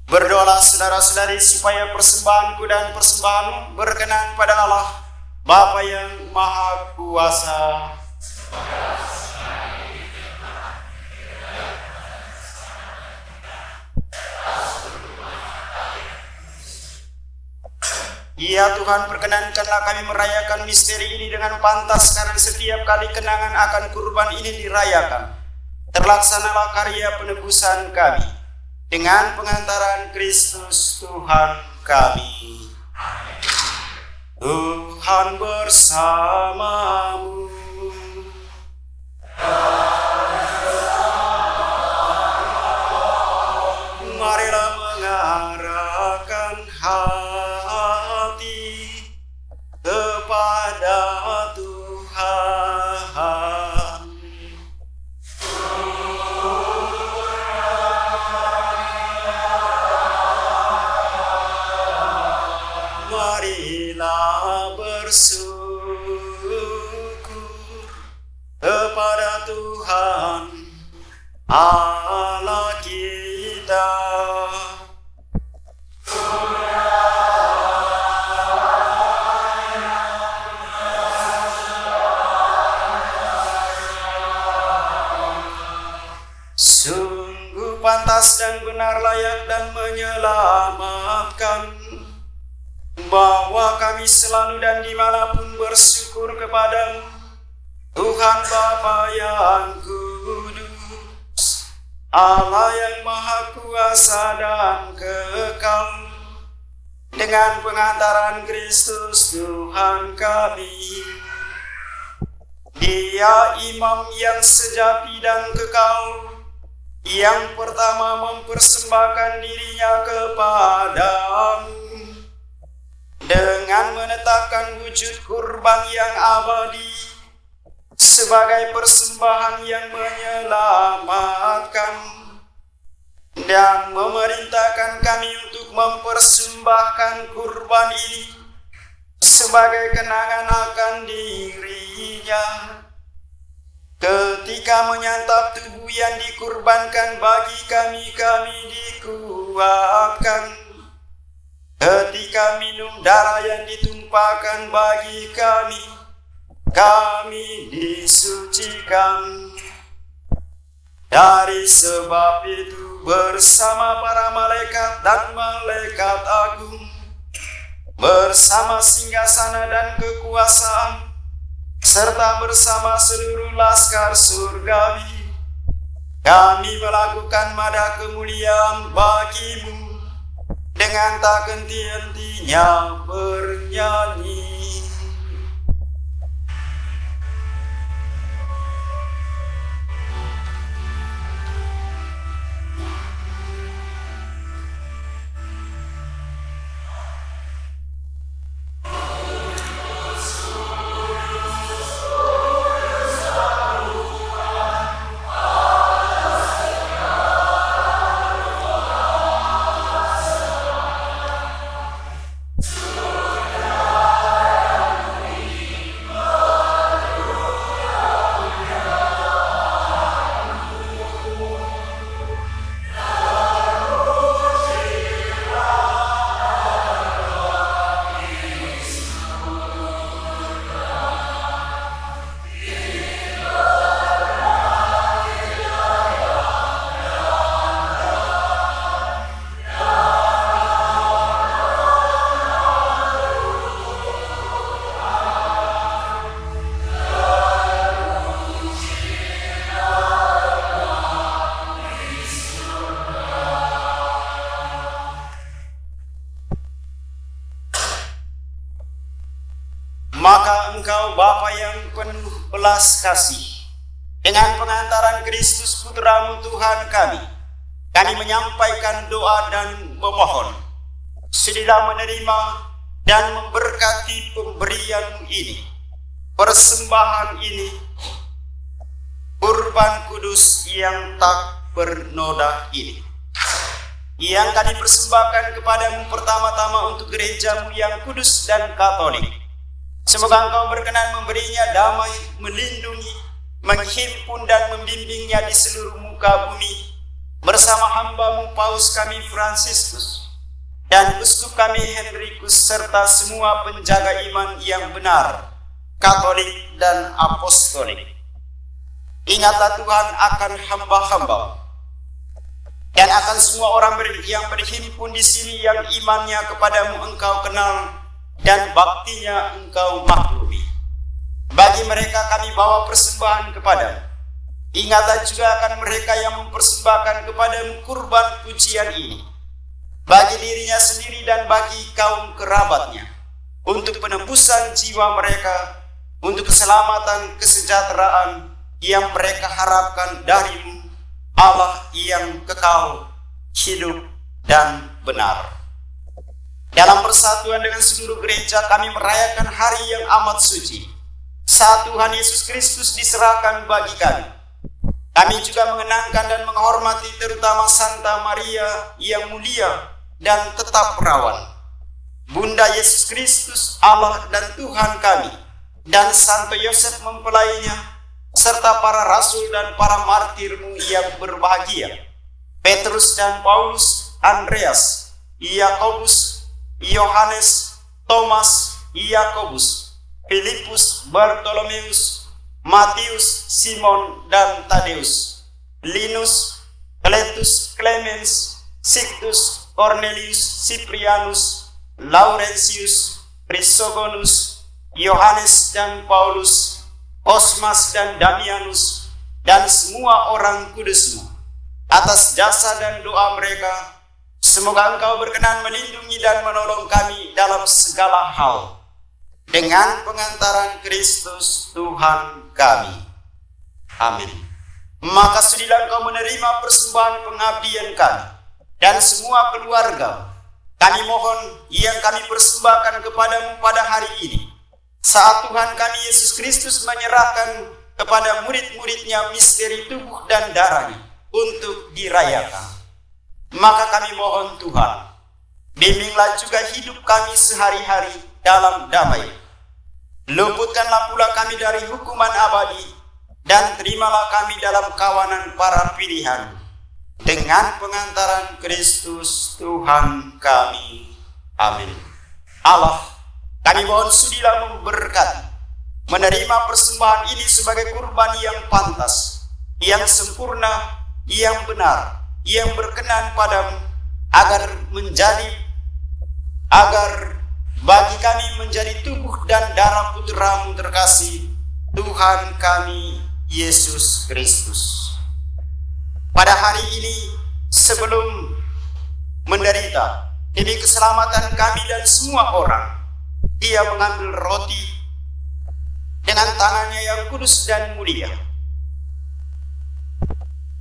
Berdoalah saudara-saudari supaya persembahanku dan persembahanmu berkenan pada Allah, Bapa yang Maha Kuasa. Ya Tuhan, perkenankanlah kami merayakan misteri ini dengan pantas, karena setiap kali kenangan akan kurban ini dirayakan, terlaksanalah karya penebusan kami dengan pengantaran Kristus Tuhan kami. Tuhan bersamamu. Marilah mengarahkan hati kepada Tuhan. Marilah bersyukur kepada Tuhan Allah kita. bahwa kami selalu dan dimanapun bersyukur kepadamu, Tuhan Bapa yang kudus, Allah yang maha kuasa dan kekal, dengan pengantaran Kristus Tuhan kami. Dia imam yang sejati dan kekal, yang pertama mempersembahkan dirinya kepadamu, dengan menetapkan wujud kurban yang abadi sebagai persembahan yang menyelamatkan, dan memerintahkan kami untuk mempersembahkan kurban ini sebagai kenangan akan dirinya. Ketika menyantap tubuh yang dikurbankan bagi kami, kami dikuatkan. Ketika minum darah yang ditumpahkan bagi kami, kami disucikan. Dari sebab itu bersama para malaikat dan malaikat agung, bersama singgasana dan kekuasaan, serta bersama seluruh laskar surgawi, kami melakukan nada kemuliaan bagimu dengan tak henti-hentinya bernyanyi. Maka engkau Bapa yang penuh belas kasih, dengan pengantaran Kristus Putramu Tuhan kami menyampaikan doa dan memohon, sudilah menerima dan memberkati pemberian ini, persembahan ini, kurban kudus yang tak bernoda ini, yang kami persembahkan kepadamu pertama-tama untuk gerejamu yang kudus dan katolik. Semoga engkau berkenan memberinya damai, melindungi, menghimpun dan membimbingnya di seluruh muka bumi, bersama hambamu Paus kami Fransiskus, dan uskup kami Henrikus, serta semua penjaga iman yang benar, katolik dan apostolik. Ingatlah Tuhan akan hamba-hamba dan akan semua orang yang berhimpun di sini yang imannya kepadamu engkau kenal dan baktinya engkau maklumi. Bagi mereka kami bawa persembahan kepadamu. Ingatlah juga akan mereka yang mempersembahkan kepadamu kurban pujian ini, bagi dirinya sendiri dan bagi kaum kerabatnya, untuk penebusan jiwa mereka, untuk keselamatan kesejahteraan yang mereka harapkan darimu, Allah yang kekal, hidup dan benar. Dalam persatuan dengan seluruh gereja kami merayakan hari yang amat suci, saat Tuhan Yesus Kristus diserahkan bagi kami. Kami juga mengenangkan dan menghormati terutama Santa Maria yang mulia dan tetap perawan, Bunda Yesus Kristus, Allah dan Tuhan kami, dan Santo Yosef mempelainya, serta para rasul dan para martirmu yang berbahagia, Petrus dan Paulus, Andreas, Yakobus, Yohanes, Thomas, Yakobus, Filipus, Bartolomeus, Matius, Simon dan Tadeus, Linus, Cletus, Clemens, Sictus, Cornelius, Cyprianus, Laurentius, Chrysogonus, Yohanes dan Paulus, Osmas dan Damianus, dan semua orang kudusmu. Atas jasa dan doa mereka, semoga Engkau berkenan melindungi dan menolong kami dalam segala hal. Dengan pengantaran Kristus Tuhan kami. Amin. Maka sudilah Engkau menerima persembahan pengabdian kami dan semua keluarga. Kami mohon yang kami persembahkan kepadamu pada hari ini, saat Tuhan kami Yesus Kristus menyerahkan kepada murid-muridnya misteri tubuh dan darahnya untuk dirayakan. Maka kami mohon Tuhan, bimbinglah juga hidup kami sehari-hari dalam damai. Luputkanlah pula kami dari hukuman abadi, dan terimalah kami dalam kawanan para pilihan. Dengan pengantaran Kristus Tuhan kami. Amin. Allah, kami mohon sudilah memberkati, menerima persembahan ini sebagai kurban yang pantas, yang sempurna, yang benar, yang berkenan padamu, agar bagi kami menjadi tubuh dan darah putra-Mu terkasih, Tuhan kami Yesus Kristus. Pada hari ini, sebelum menderita demi keselamatan kami dan semua orang, Dia mengambil roti dengan tangannya yang kudus dan mulia,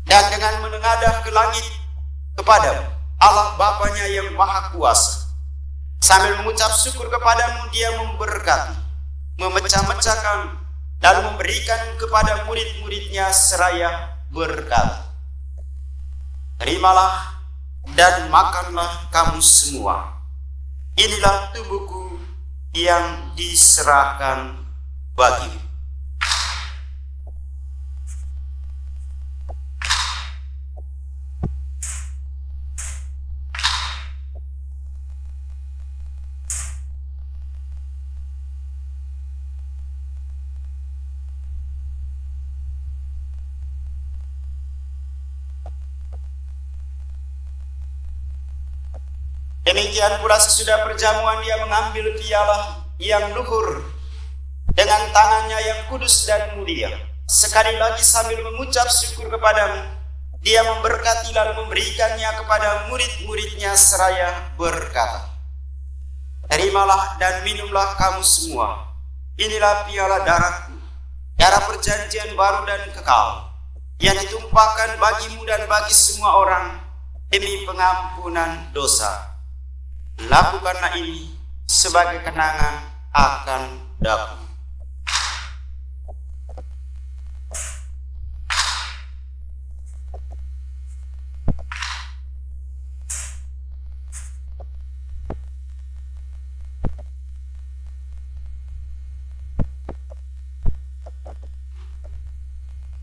dan dengan menengadah ke langit kepada Allah Bapanya yang Maha Kuasa, sambil mengucap syukur kepadamu, Dia memberkati, memecah-mecahkan, lalu memberikan kepada murid-muridnya seraya berkata, terimalah dan makanlah kamu semua. Inilah tubuhku yang diserahkan bagimu. Demikian pula sesudah perjamuan Dia mengambil piala yang luhur dengan tangannya yang kudus dan mulia. Sekali lagi sambil mengucap syukur kepadamu, Dia memberkati lalu memberikannya kepada murid-muridnya seraya berkata, terimalah dan minumlah kamu semua. Inilah piala darahku, darah perjanjian baru dan kekal, yang ditumpahkan bagimu dan bagi semua orang demi pengampunan dosa. Lakukanlah ini sebagai kenangan akan daku.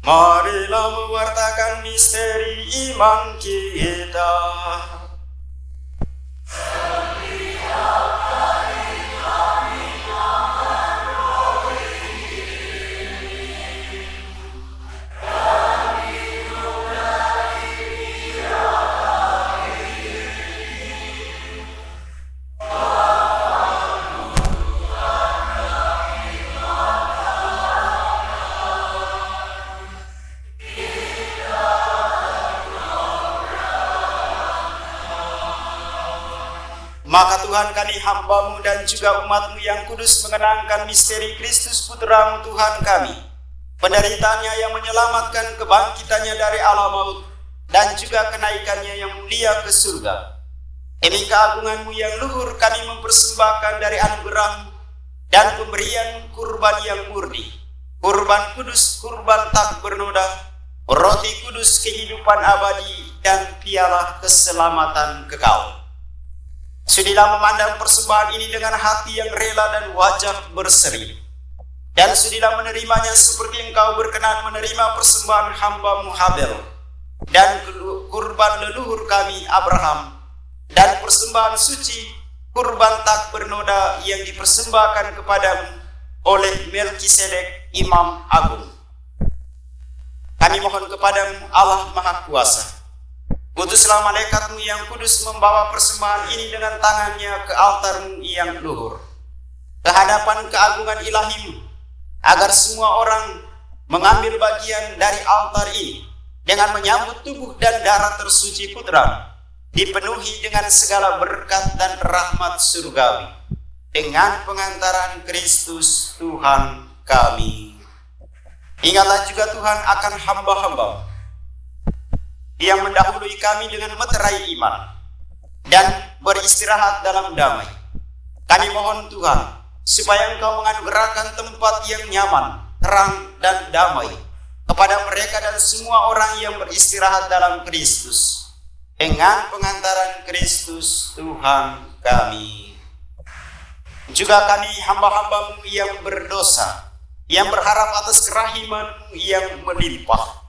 Marilah mewartakan misteri iman kita. Maka Tuhan kami hamba-Mu dan juga umat-Mu yang kudus mengenangkan misteri Kristus Putra-Mu Tuhan kami, penderitaannya yang menyelamatkan kebangkitannya dari alam maut, dan juga kenaikannya yang mulia ke surga. Demi keagungan-Mu yang luhur kami mempersembahkan dari anugerah-Mu dan pemberian kurban yang murni, kurban kudus, kurban tak bernoda, roti kudus kehidupan abadi, dan piala keselamatan kekal. Sudilah memandang persembahan ini dengan hati yang rela dan wajah berseri, dan sudilah menerimanya seperti Engkau berkenan menerima persembahan hamba-Mu Habel dan kurban leluhur kami Abraham, dan persembahan suci kurban tak bernoda yang dipersembahkan kepadamu oleh Melkisedek Imam Agung. Kami mohon kepadamu Allah Maha Kuasa, Utuslah malaikatmu yang kudus membawa persembahan ini dengan tangannya ke altarmu yang luhur, ke hadapan keagungan ilahimu, agar semua orang mengambil bagian dari altar ini dengan menyambut tubuh dan darah tersuci putra, dipenuhi dengan segala berkat dan rahmat surgawi, dengan pengantaran Kristus Tuhan kami. Ingatlah juga Tuhan akan hamba-hamba yang mendahului kami dengan meterai iman dan beristirahat dalam damai. Kami mohon Tuhan, supaya Engkau menganugerahkan tempat yang nyaman, terang, dan damai kepada mereka dan semua orang yang beristirahat dalam Kristus, dengan pengantaran Kristus Tuhan kami. Juga kami hamba-hambamu yang berdosa, yang berharap atas kerahiman-Mu yang melimpah,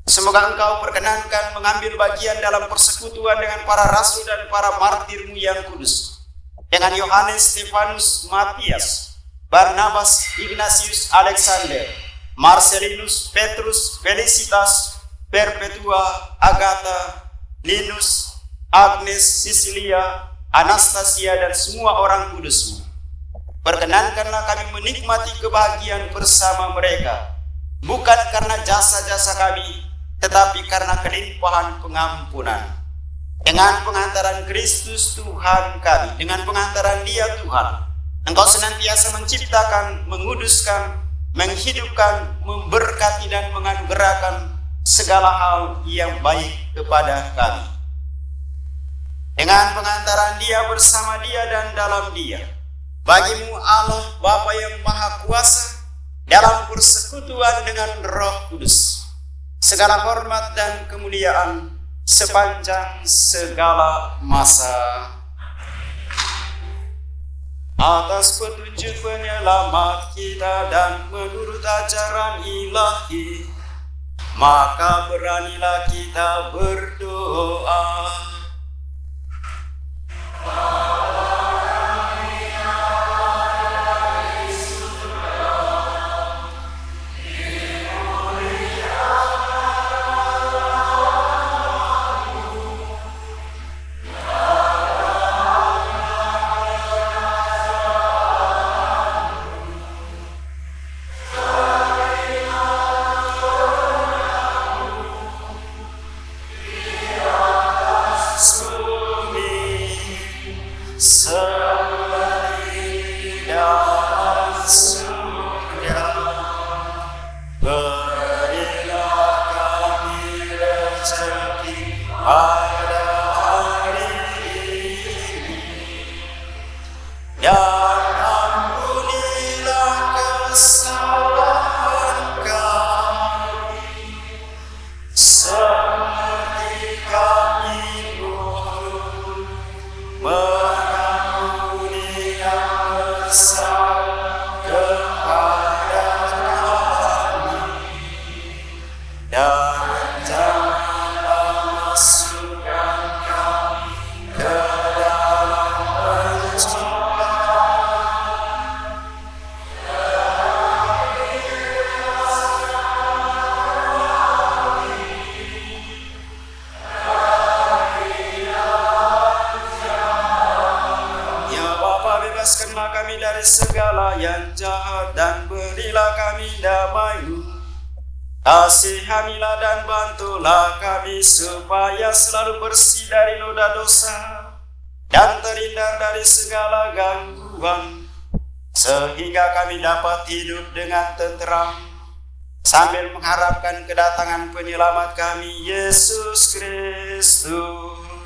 semoga Engkau perkenankan mengambil bagian dalam persekutuan dengan para rasul dan para martir-Mu yang kudus, dengan Yohanes, Stefanus, Matias, Barnabas, Ignatius, Alexander, Marcelinus, Petrus, Felicitas, Perpetua, Agatha, Linus, Agnes, Sisilia, Anastasia, dan semua orang kudus-Mu. Perkenankanlah kami menikmati kebahagiaan bersama mereka, bukan karena jasa-jasa kami, tetapi karena kelimpahan pengampunan. Dengan pengantaran Kristus Tuhan kami, dengan pengantaran Dia Tuhan, Engkau senantiasa menciptakan, menguduskan, menghidupkan, memberkati, dan menganugerahkan segala hal yang baik kepada kami. Dengan pengantaran Dia, bersama Dia, dan dalam Dia, bagi-Mu Allah Bapa yang Maha Kuasa, dalam persekutuan dengan Roh Kudus, segala hormat dan kemuliaan sepanjang segala masa. Atas petunjuk penyelamat kita dan menurut ajaran ilahi, maka beranilah kita berdoa. Bebaskanlah kami dari segala yang jahat dan berilah kami damai-Mu. Kasihanilah dan bantulah kami supaya selalu bersih dari noda dosa dan terhindar dari segala gangguan, sehingga kami dapat hidup dengan tenteram sambil mengharapkan kedatangan penyelamat kami, Yesus Kristus.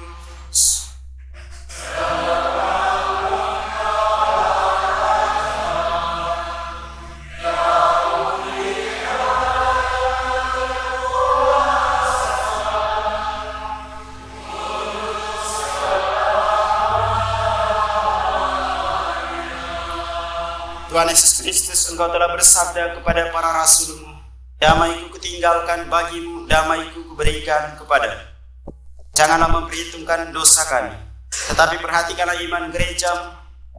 Tuhan Yesus Kristus, Engkau telah bersabda kepada para rasul-Mu, damai-Ku kutinggalkan bagi-Mu, damai-Ku kuberikan kepadamu. Janganlah memperhitungkan dosa kami, tetapi perhatikanlah iman gereja-Mu,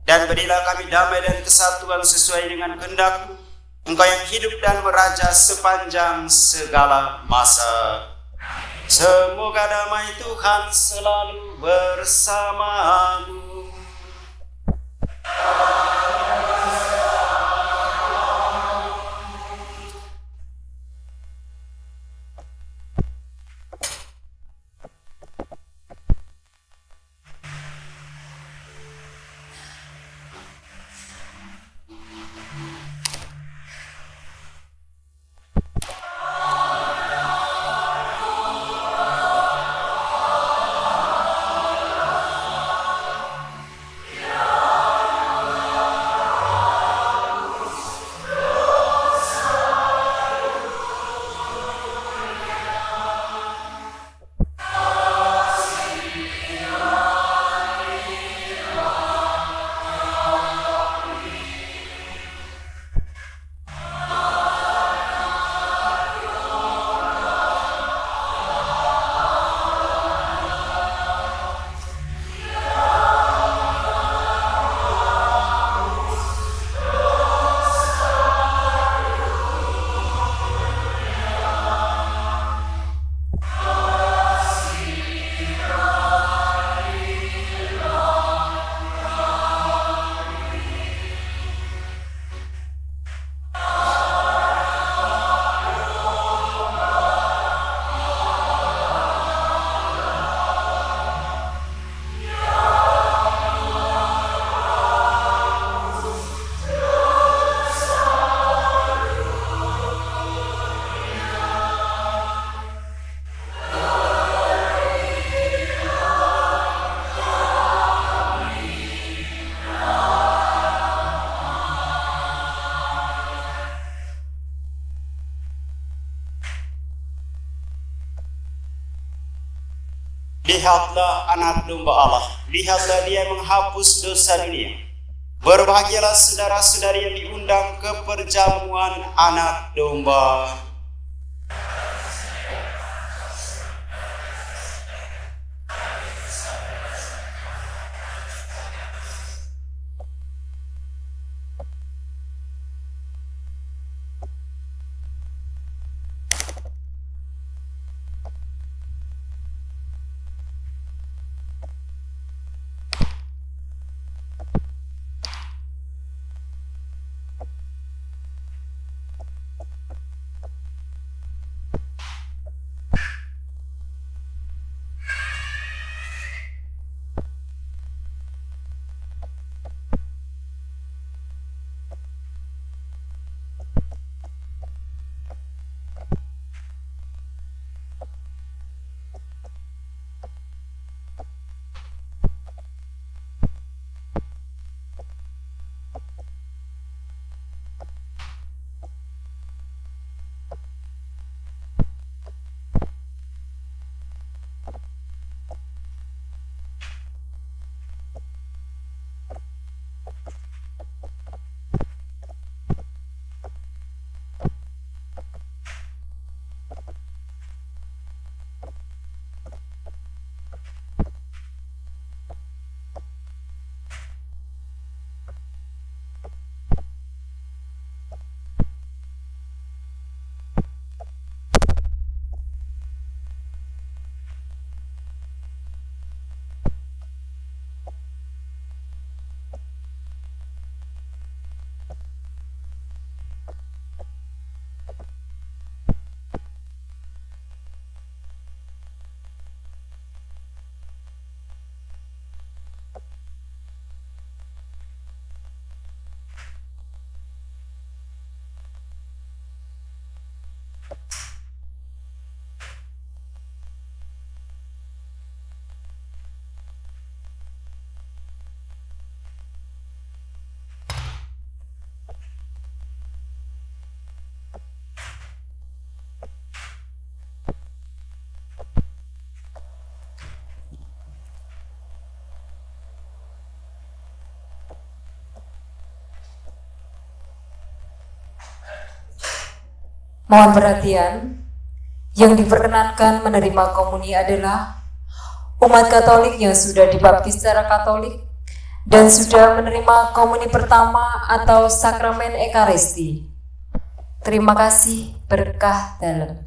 dan berilah kami damai dan kesatuan sesuai dengan kehendak-Mu, Engkau yang hidup dan meraja sepanjang segala masa. Semoga damai Tuhan selalu bersamamu. Lihatlah anak domba Allah, lihatlah dia menghapus dosa dunia. Berbahagialah saudara-saudari yang diundang ke perjamuan anak domba. Mohon perhatian, yang diperkenankan menerima komuni adalah umat Katolik yang sudah dibaptis secara Katolik dan sudah menerima komuni pertama atau sakramen Ekaristi. Terima kasih, berkah dalam.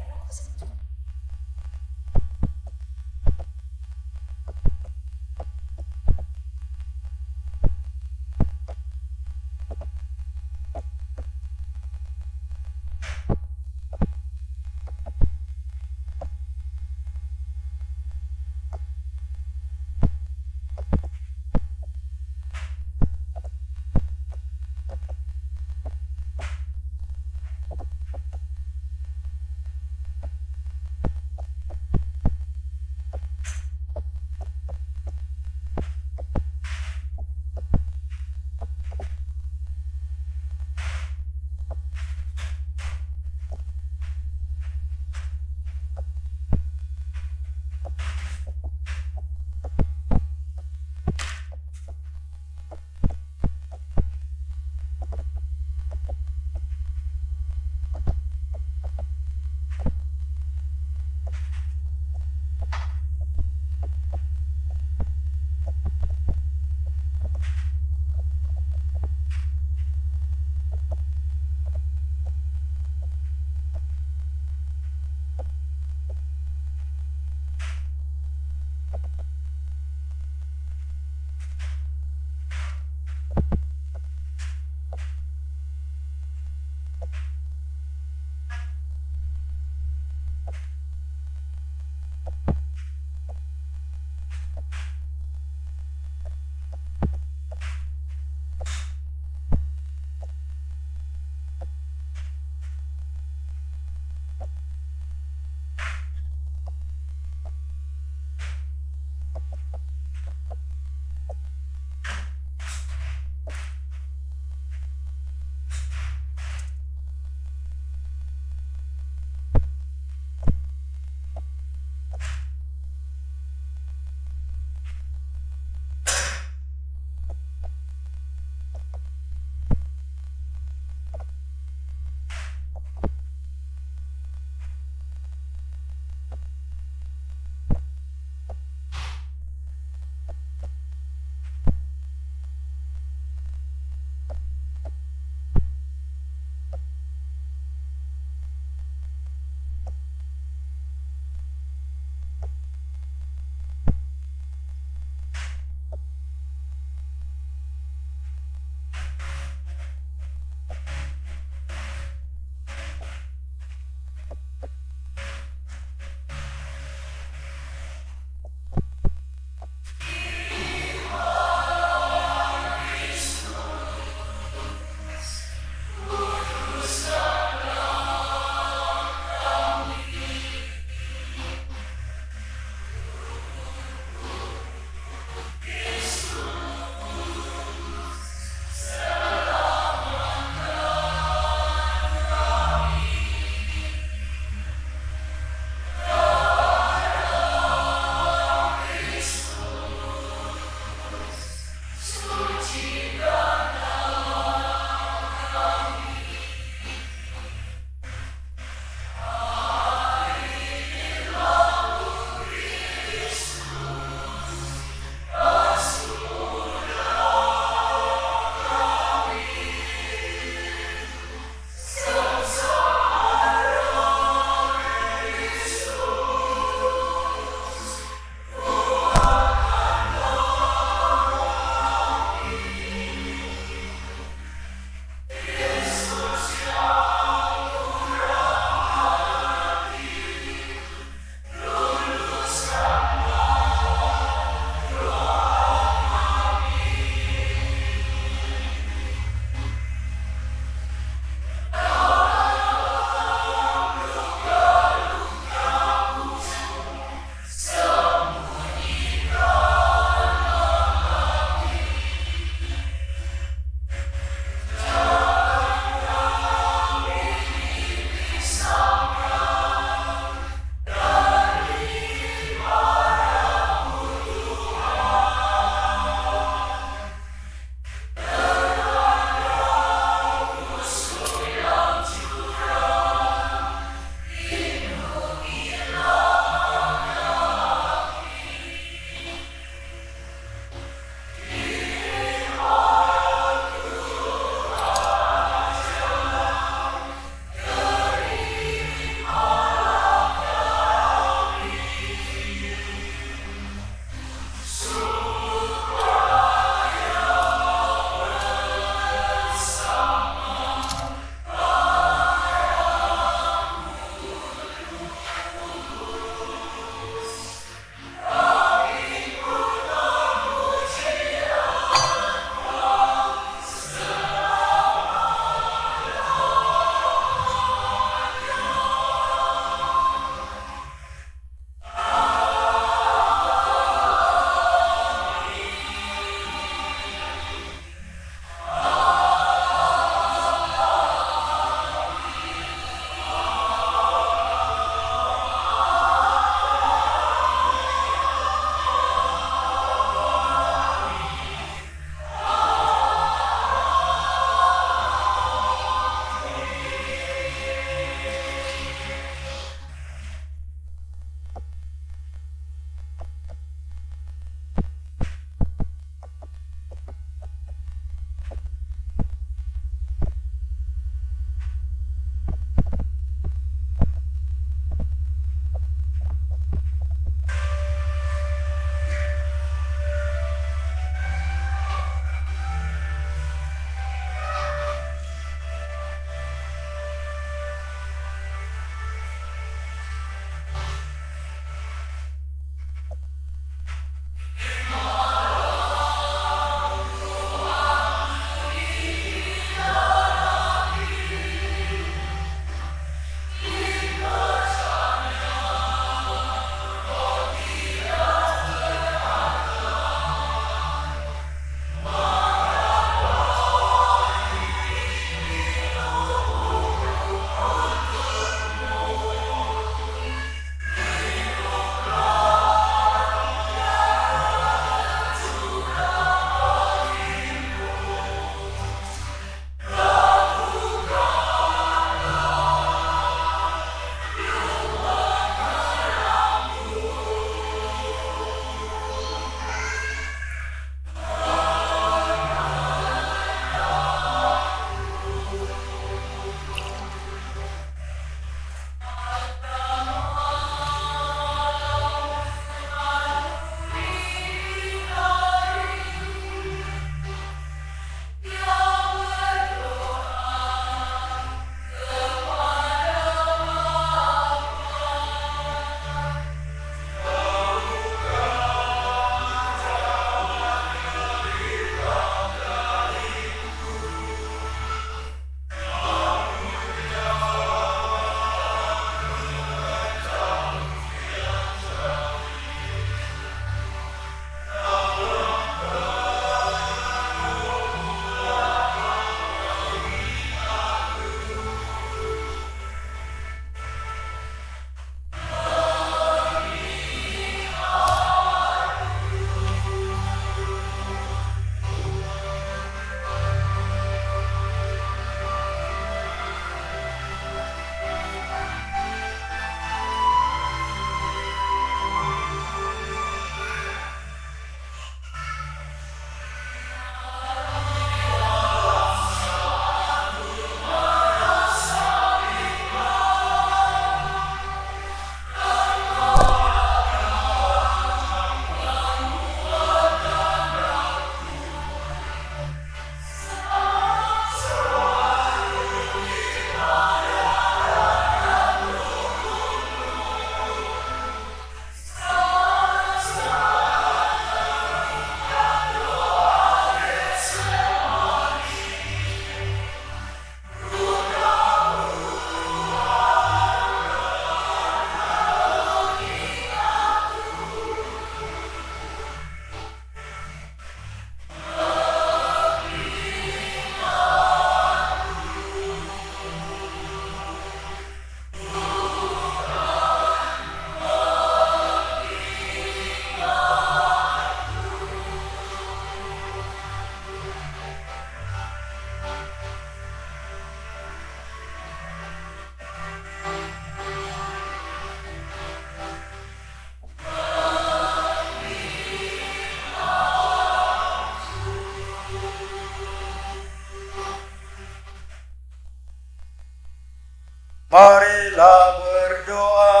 Marilah berdoa.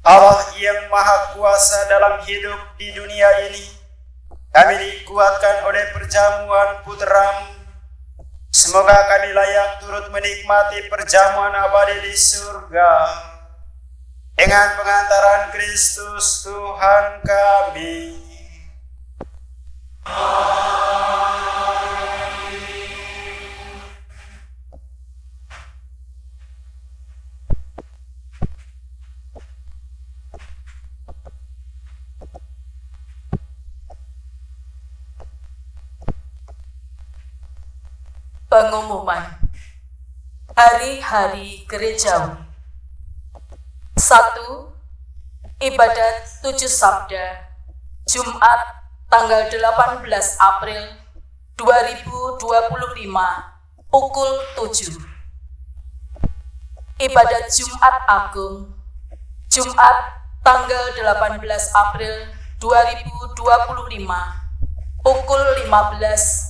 Allah yang Maha Kuasa dalam hidup di dunia ini, kami dikuatkan oleh perjamuan putra-Mu. Semoga kami layak turut menikmati perjamuan abadi di surga dengan pengantaran Kristus Tuhan kami. Pengumuman hari-hari gerejawi. 1. Ibadat 7 Sabda Jumat tanggal 18 April 2025 pukul 7. Ibadat Jumat Agung Jumat tanggal 18 April 2025 pukul 15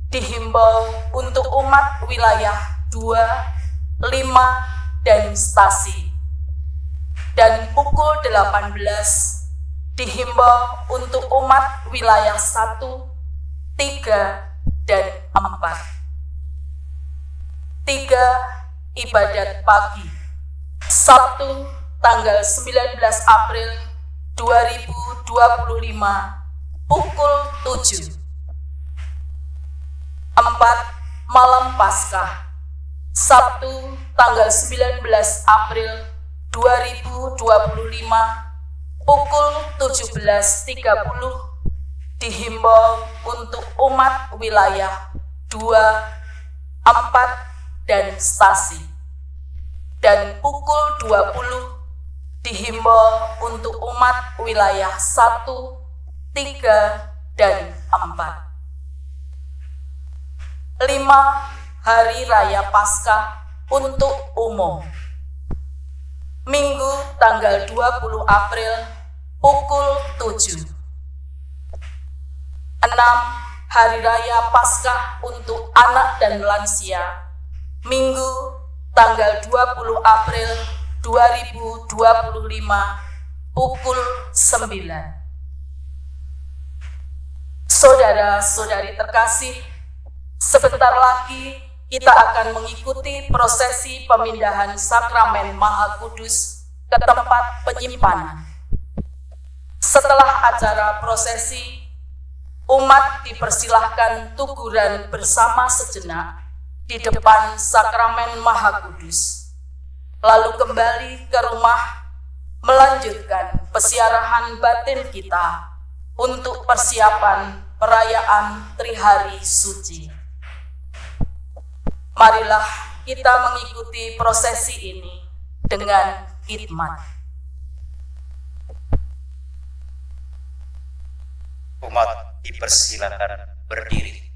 dihimbau untuk umat wilayah 2, 5, dan stasi. Dan pukul 18 dihimbau untuk umat wilayah 1, 3, dan 4. 3. Ibadat pagi Sabtu tanggal 19 April 2025 pukul 7. 4. Malam Paskah Sabtu tanggal 19 April 2025 pukul 17.30 dihimbau untuk umat wilayah 2, 4, dan stasi. Dan pukul 20 dihimbau untuk umat wilayah 1, 3, dan 4. 5. Hari Raya Paskah untuk umum Minggu tanggal 20 April pukul 7. 6. Hari Raya Paskah untuk anak dan lansia Minggu tanggal 20 April 2025 pukul 9. Saudara-saudari terkasih, sebentar lagi kita akan mengikuti prosesi pemindahan sakramen Maha Kudus ke tempat penyimpanan. Setelah acara prosesi, umat dipersilahkan tuguran bersama sejenak di depan sakramen Maha Kudus, lalu kembali ke rumah melanjutkan pesiarahan batin kita untuk persiapan perayaan Trihari Suci. Marilah kita mengikuti prosesi ini dengan khidmat. Umat dipersilakan berdiri.